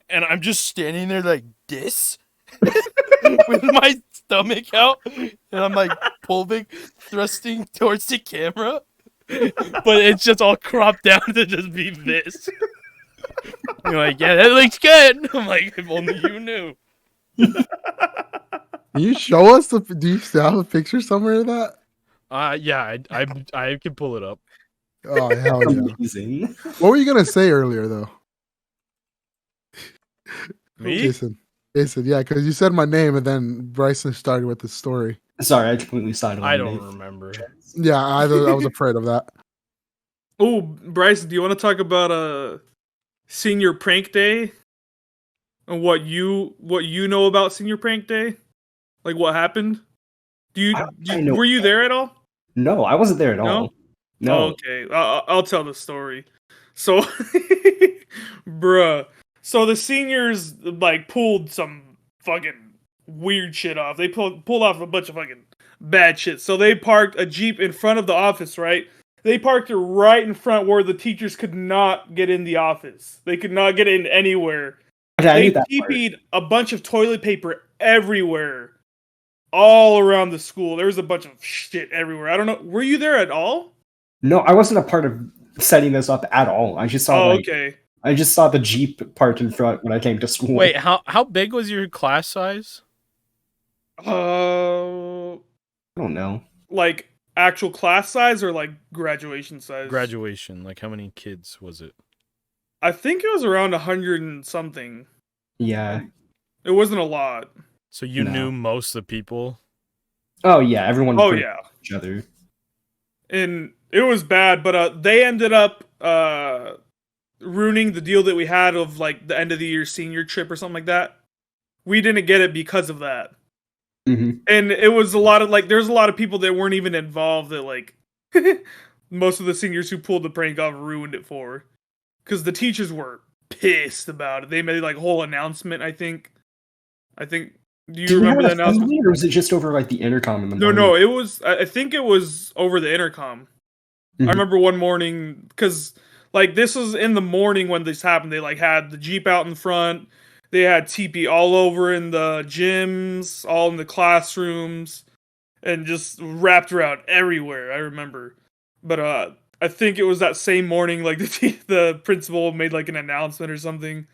[SPEAKER 2] and I'm just standing there like this with my stomach out, and I'm like thrusting towards the camera, but it's just all cropped down to just be this. You're like, yeah, that looks good. I'm like, if only you knew.
[SPEAKER 3] Can you show us do you still have a picture somewhere of that?
[SPEAKER 2] Yeah, I can pull it up.
[SPEAKER 3] Oh hell yeah!
[SPEAKER 1] Amazing.
[SPEAKER 3] What were you gonna say earlier though?
[SPEAKER 2] Me?
[SPEAKER 3] Jason, yeah, because you said my name and then Bryson started with the story.
[SPEAKER 1] Sorry, I completely sidelined.
[SPEAKER 2] I don't remember.
[SPEAKER 3] Yeah, I was afraid of that.
[SPEAKER 4] Oh, Bryce, do you want to talk about senior prank day and what you know about senior prank day? Like what happened? Were you there at all?
[SPEAKER 1] No, I wasn't there at all. No.
[SPEAKER 4] Oh, okay, I'll tell the story. So, bruh. So the seniors like pulled some fucking weird shit off. They pulled off a bunch of fucking bad shit. So they parked a Jeep in front of the office, right? They parked it right in front where the teachers could not get in the office. They could not get in anywhere.
[SPEAKER 1] Okay,
[SPEAKER 4] They TP'd a bunch of toilet paper everywhere. All around the school. There was a bunch of shit everywhere. I don't know. Were you there at all?
[SPEAKER 1] No, I wasn't a part of setting this up at all. I just saw
[SPEAKER 4] Okay.
[SPEAKER 1] I just saw the Jeep parked in front when I came to school.
[SPEAKER 2] Wait, how big was your class size?
[SPEAKER 1] I don't know.
[SPEAKER 4] Like actual class size or like graduation size?
[SPEAKER 2] Graduation. Like how many kids was it?
[SPEAKER 4] I think it was around 100 and something.
[SPEAKER 1] Yeah.
[SPEAKER 4] It wasn't a lot.
[SPEAKER 2] So you
[SPEAKER 1] No.
[SPEAKER 2] knew most of the people?
[SPEAKER 1] Oh yeah, everyone.
[SPEAKER 4] Oh yeah.
[SPEAKER 1] Each other.
[SPEAKER 4] And it was bad, but they ended up ruining the deal that we had of like the end of the year senior trip or something like that. We didn't get it because of that.
[SPEAKER 1] Mm-hmm.
[SPEAKER 4] And it was a lot of like there's a lot of people that weren't even involved that like most of the seniors who pulled the prank off ruined it for. Because the teachers were pissed about it. They made like a whole announcement, I think. Do you remember that announcement?
[SPEAKER 1] Or was it just over like the intercom in the
[SPEAKER 4] No,
[SPEAKER 1] morning?
[SPEAKER 4] it was. I think it was over the intercom.
[SPEAKER 1] Mhm.
[SPEAKER 4] I remember one morning because like this was in the morning when this happened. They like had the Jeep out in front. They had TP all over in the gyms, all in the classrooms, and just wrapped around everywhere. I remember, but I think it was that same morning. Like the principal made like an announcement or something.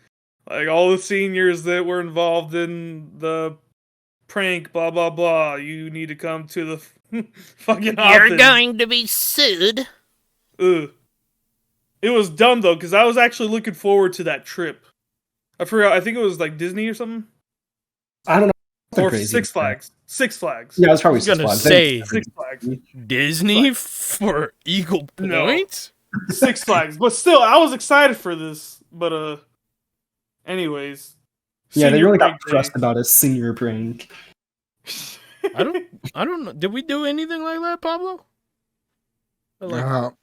[SPEAKER 4] Like all the seniors that were involved in the prank, blah blah blah. You need to come to the fucking office.
[SPEAKER 2] You're going to be sued.
[SPEAKER 4] Ugh. It was dumb though, because I was actually looking forward to that trip. I forgot. I think it was like Disney or something,
[SPEAKER 1] I don't know.
[SPEAKER 4] or
[SPEAKER 1] Crazy.
[SPEAKER 4] Six Flags. Six Flags.
[SPEAKER 1] Yeah, it was probably
[SPEAKER 2] I was gonna
[SPEAKER 1] Six Flags.
[SPEAKER 2] say
[SPEAKER 4] Six Flags.
[SPEAKER 2] Disney for Eagle
[SPEAKER 4] No.
[SPEAKER 2] Point?
[SPEAKER 4] Six Flags. But still, I was excited for this. But anyways.
[SPEAKER 1] Yeah, they
[SPEAKER 4] Senior
[SPEAKER 1] really got
[SPEAKER 4] prank day.
[SPEAKER 1] pressed about a senior prank.
[SPEAKER 2] I don't know. Did we do anything like that, Pablo? Like,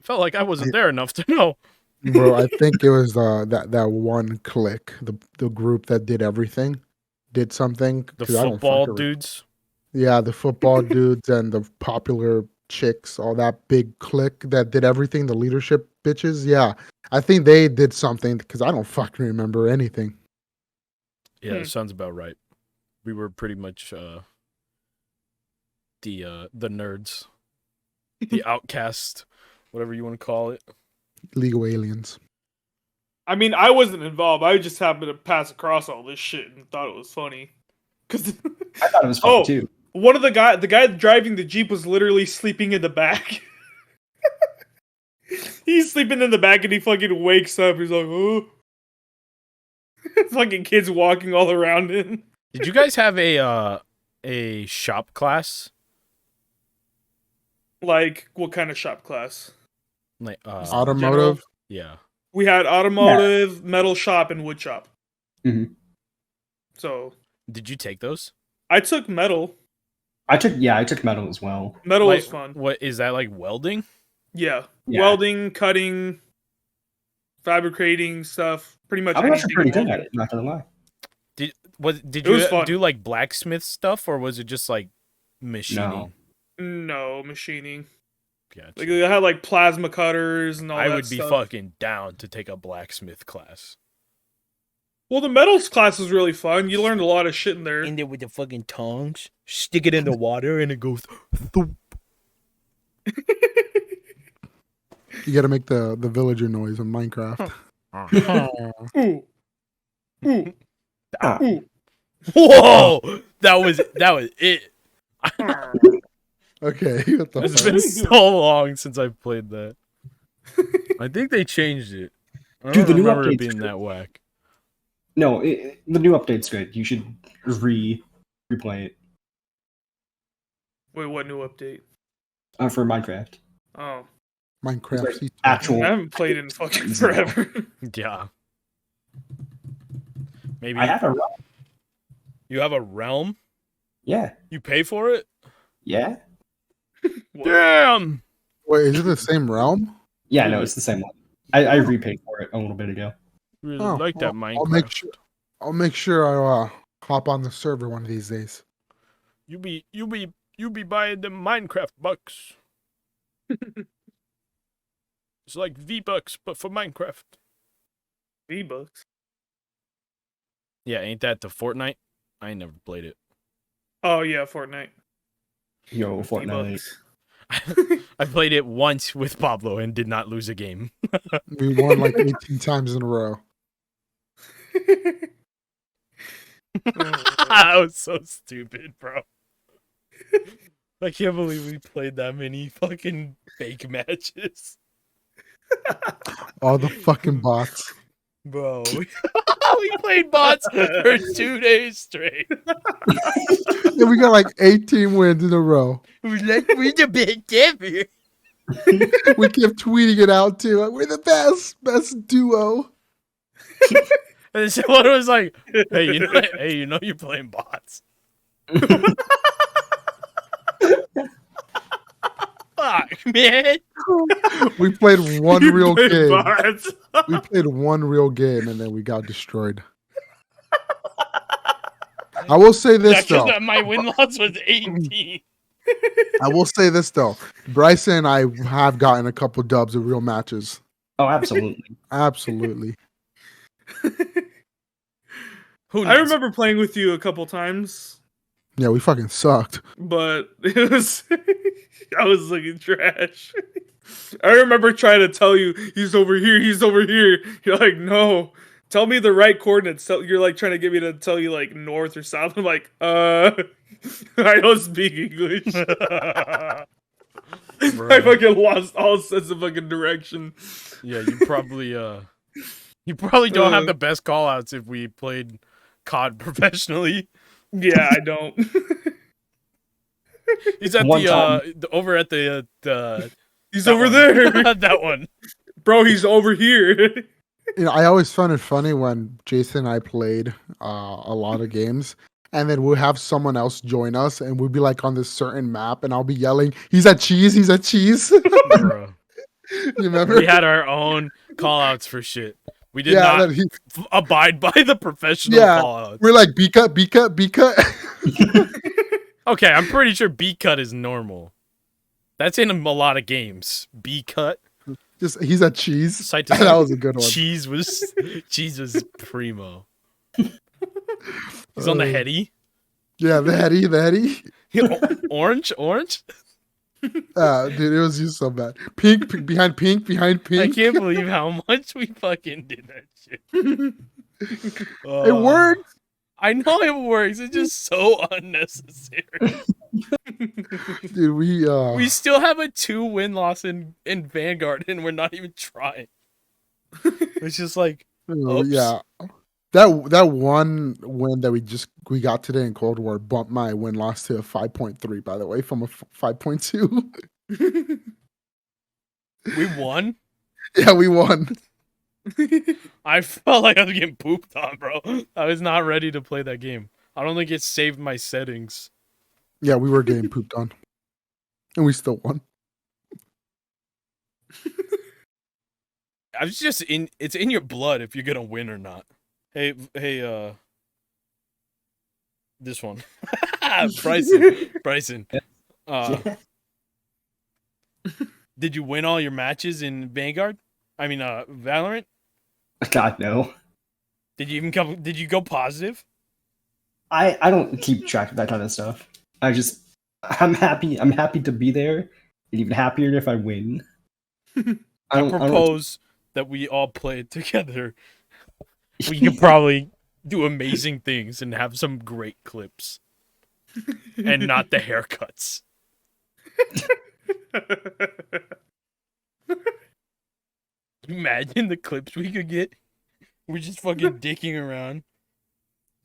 [SPEAKER 2] felt like I wasn't there enough to know.
[SPEAKER 3] Bro, I think it was that one clique, the group that did everything, did something.
[SPEAKER 2] The
[SPEAKER 3] 'cause I don't
[SPEAKER 2] football
[SPEAKER 3] fucking-
[SPEAKER 2] dudes.
[SPEAKER 3] Yeah, the football dudes and the popular chicks, all that big clique that did everything, the leadership bitches. Yeah, I think they did something because I don't fucking remember anything.
[SPEAKER 2] Yeah, sounds about right. We were pretty much the nerds, the outcast, whatever you want to call it.
[SPEAKER 3] League of Aliens.
[SPEAKER 4] I mean, I wasn't involved. I just happened to pass across all this shit and thought it was funny. Cause
[SPEAKER 1] I thought it was fun too.
[SPEAKER 4] one of the guy driving the Jeep was literally sleeping in the back. He's sleeping in the back and he fucking wakes up. He's like, oh. Fucking kids walking all around him.
[SPEAKER 2] Did you guys have a shop class?
[SPEAKER 4] Like, what kind of shop class?
[SPEAKER 2] Like
[SPEAKER 3] Automotive.
[SPEAKER 2] yeah.
[SPEAKER 4] We had automotive, metal shop, and wood shop.
[SPEAKER 1] Mhm.
[SPEAKER 4] So,
[SPEAKER 2] Did you take those?
[SPEAKER 4] I took metal.
[SPEAKER 1] I took metal as well.
[SPEAKER 4] Metal
[SPEAKER 2] Like,
[SPEAKER 4] was fun.
[SPEAKER 2] What is that, like welding?
[SPEAKER 4] Yeah.
[SPEAKER 1] Yeah.
[SPEAKER 4] Welding, cutting, fabricating stuff. Pretty much
[SPEAKER 1] I'm
[SPEAKER 4] anything.
[SPEAKER 1] actually pretty good
[SPEAKER 4] welding.
[SPEAKER 1] at it, not gonna lie.
[SPEAKER 2] Did
[SPEAKER 4] It was
[SPEAKER 2] you
[SPEAKER 4] fun.
[SPEAKER 2] do like blacksmith stuff, or was it just like machining?
[SPEAKER 4] No, machining.
[SPEAKER 2] Gotcha.
[SPEAKER 4] Like, they had like plasma cutters and all that
[SPEAKER 2] I would be
[SPEAKER 4] stuff.
[SPEAKER 2] fucking down to take a blacksmith class.
[SPEAKER 4] Well, the metals class was really fun. You learned a lot of shit in there.
[SPEAKER 2] In there with the fucking tongs, stick it in the water, and it goes. Thump.
[SPEAKER 3] You got to make the villager noise in Minecraft.
[SPEAKER 4] Ooh. Ooh. Ooh.
[SPEAKER 2] Whoa! That was it.
[SPEAKER 3] Okay. What the
[SPEAKER 2] It's
[SPEAKER 3] fuck?
[SPEAKER 2] been so long since I've played that. I think they changed it. I
[SPEAKER 1] Dude,
[SPEAKER 2] don't
[SPEAKER 1] the new
[SPEAKER 2] remember it
[SPEAKER 1] update's
[SPEAKER 2] being
[SPEAKER 1] good.
[SPEAKER 2] that whack.
[SPEAKER 1] No, the new update's good. You should replay it
[SPEAKER 4] Wait, what new update?
[SPEAKER 1] for Minecraft.
[SPEAKER 4] Oh,
[SPEAKER 3] Minecraft.
[SPEAKER 1] Like,
[SPEAKER 3] C2.
[SPEAKER 1] actual.
[SPEAKER 4] I haven't played in fucking forever.
[SPEAKER 2] Yeah. Maybe
[SPEAKER 1] I have a
[SPEAKER 2] you have a realm.
[SPEAKER 1] yeah,
[SPEAKER 2] You pay for it.
[SPEAKER 1] yeah,
[SPEAKER 2] Damn.
[SPEAKER 3] Wait, is it the same realm?
[SPEAKER 1] yeah. No, it's the same one. I repaid for it a little bit ago.
[SPEAKER 2] Really
[SPEAKER 3] Oh,
[SPEAKER 2] like that
[SPEAKER 3] well,
[SPEAKER 2] Minecraft.
[SPEAKER 3] I'll make sure I hop on the server one of these days.
[SPEAKER 2] You be buying them Minecraft bucks. It's like V-Bucks, but for Minecraft.
[SPEAKER 4] V-Bucks.
[SPEAKER 2] Yeah, ain't that the Fortnite? I ain't never played it.
[SPEAKER 4] Oh yeah, Fortnite.
[SPEAKER 1] Yo, Fortnite.
[SPEAKER 4] V-Bucks.
[SPEAKER 2] I played it once with Pablo and did not lose a game.
[SPEAKER 3] We won like 18 times in a row.
[SPEAKER 2] That was so stupid, bro. I can't believe we played that many fucking fake matches.
[SPEAKER 3] All the fucking bots.
[SPEAKER 2] Bro, we played bots for 2 days straight.
[SPEAKER 3] Yeah, we got like 18 wins in a row.
[SPEAKER 2] We're the best ever.
[SPEAKER 3] We kept tweeting it out too. Like, we're the best duo.
[SPEAKER 2] And someone was like, hey, you know you're playing bots. Fuck, man.
[SPEAKER 3] We played one
[SPEAKER 4] You
[SPEAKER 3] real
[SPEAKER 4] played
[SPEAKER 3] game.
[SPEAKER 4] bots.
[SPEAKER 3] We played one real game and then we got destroyed. I will say this though.
[SPEAKER 2] Because my win loss was 18.
[SPEAKER 3] I will say this though. Bryson and I have gotten a couple dubs of real matches.
[SPEAKER 1] Oh, absolutely.
[SPEAKER 3] Absolutely.
[SPEAKER 2] Who
[SPEAKER 4] I
[SPEAKER 2] knows?
[SPEAKER 4] remember playing with you a couple times,
[SPEAKER 3] Yeah, we fucking sucked.
[SPEAKER 4] but it was I was looking trash. I remember trying to tell you he's over here, he's over here. You're like, no, tell me the right coordinates. You're like trying to get me to tell you like north or south. I'm like, I don't speak English. I fucking lost all sense of fucking direction.
[SPEAKER 2] Yeah, you probably don't have the best call outs if we played COD professionally.
[SPEAKER 4] Yeah, I don't.
[SPEAKER 2] He's at
[SPEAKER 1] One
[SPEAKER 2] over at the
[SPEAKER 4] He's
[SPEAKER 2] that
[SPEAKER 4] over
[SPEAKER 2] one.
[SPEAKER 4] there.
[SPEAKER 2] That one.
[SPEAKER 4] Bro, he's over here.
[SPEAKER 3] You know, I always found it funny when Jason and I played a lot of games, and then we'll have someone else join us, and we'll be like on this certain map, and I'll be yelling, "He's at cheese! He's at cheese!"
[SPEAKER 2] Bro.
[SPEAKER 3] You remember?
[SPEAKER 2] We had our own call outs for shit. We did
[SPEAKER 3] Yeah,
[SPEAKER 2] not
[SPEAKER 3] that
[SPEAKER 2] abide by the professional call outs.
[SPEAKER 3] we're like B cut, B cut, B cut.
[SPEAKER 2] Okay, I'm pretty sure B cut is normal. That's in a lot of games. B cut.
[SPEAKER 3] Just he's at cheese.
[SPEAKER 2] Site to
[SPEAKER 3] That
[SPEAKER 2] site.
[SPEAKER 3] was a good one.
[SPEAKER 2] Cheese was primo. He's on the heady.
[SPEAKER 3] Yeah, the heady.
[SPEAKER 2] Orange.
[SPEAKER 3] Dude, it was just so bad. Pink behind pink behind pink.
[SPEAKER 2] I can't believe how much we fucking did that shit.
[SPEAKER 3] It worked.
[SPEAKER 2] I know it works. It's just so unnecessary.
[SPEAKER 3] Dude,
[SPEAKER 2] We still have a 2-win loss in Vanguard, and we're not even trying. It's just like, oops.
[SPEAKER 3] yeah. That one win that we got today in Cold War bumped my win loss to a 5.3, by the way, from a 5.2.
[SPEAKER 2] We won.
[SPEAKER 3] Yeah, we won.
[SPEAKER 2] I felt like I was getting pooped on, bro. I was not ready to play that game. I don't think it saved my settings.
[SPEAKER 3] Yeah, we were getting pooped on. And we still won.
[SPEAKER 2] I was just it's in your blood if you're gonna win or not. Hey, this one. Bryson. Did you win all your matches in Vanguard? I mean, Valorant?
[SPEAKER 1] God, no.
[SPEAKER 2] Did you even come? Did you go positive?
[SPEAKER 1] I don't keep track of that kind of stuff. I'm happy. I'm happy to be there, and even happier if I win.
[SPEAKER 2] I propose that we all play it together. We could probably do amazing things and have some great clips, and not the haircuts. Imagine the clips we could get. We're just fucking dicking around.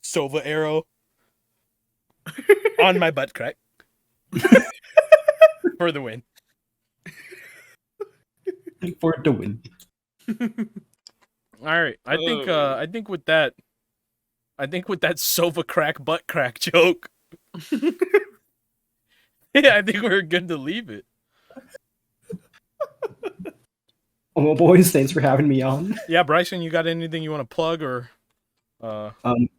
[SPEAKER 2] Sova arrow on my butt crack for the win.
[SPEAKER 1] For the win.
[SPEAKER 2] All right, I think with that Sova crack butt crack joke. Yeah, I think we're good to leave it.
[SPEAKER 1] Well, boys, thanks for having me on.
[SPEAKER 2] Yeah, Bryson, you got anything you want to plug or?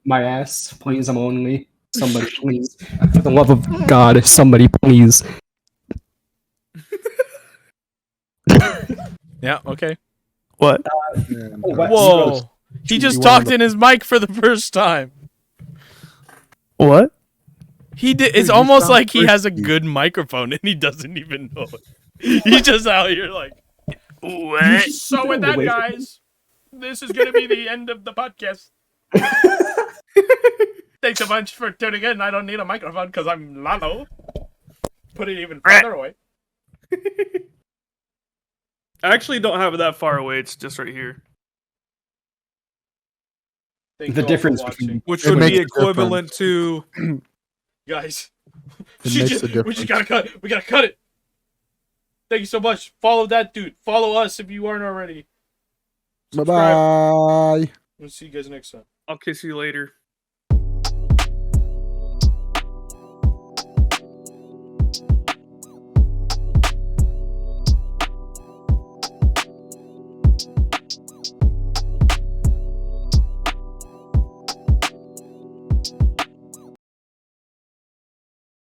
[SPEAKER 1] My ass, please. I'm only. Somebody, please. For the love of God, somebody, please.
[SPEAKER 2] Yeah. Okay.
[SPEAKER 5] What?
[SPEAKER 2] Whoa! He just talked in his mic for the first time.
[SPEAKER 5] What?
[SPEAKER 2] He did. It's almost like he has a good microphone and he doesn't even know it. He's just out here like. What? So with that, guys, this is gonna be the end of the podcast. Thanks a bunch for tuning in. I don't need a microphone because I'm Lalo. Put it even farther away.
[SPEAKER 4] I actually don't have it that far away. It's just right here.
[SPEAKER 2] Thank
[SPEAKER 1] The
[SPEAKER 2] you all for
[SPEAKER 1] difference
[SPEAKER 2] watching.
[SPEAKER 1] between
[SPEAKER 4] Which
[SPEAKER 3] It
[SPEAKER 4] would
[SPEAKER 3] makes
[SPEAKER 4] be
[SPEAKER 3] a
[SPEAKER 4] equivalent to...
[SPEAKER 2] Guys,
[SPEAKER 3] It makes a
[SPEAKER 2] we
[SPEAKER 3] difference.
[SPEAKER 2] just gotta cut. We gotta cut it. Thank you so much. Follow that dude. Follow us if you aren't already.
[SPEAKER 3] Bye bye.
[SPEAKER 2] We'll see you guys next time.
[SPEAKER 4] I'll kiss you later.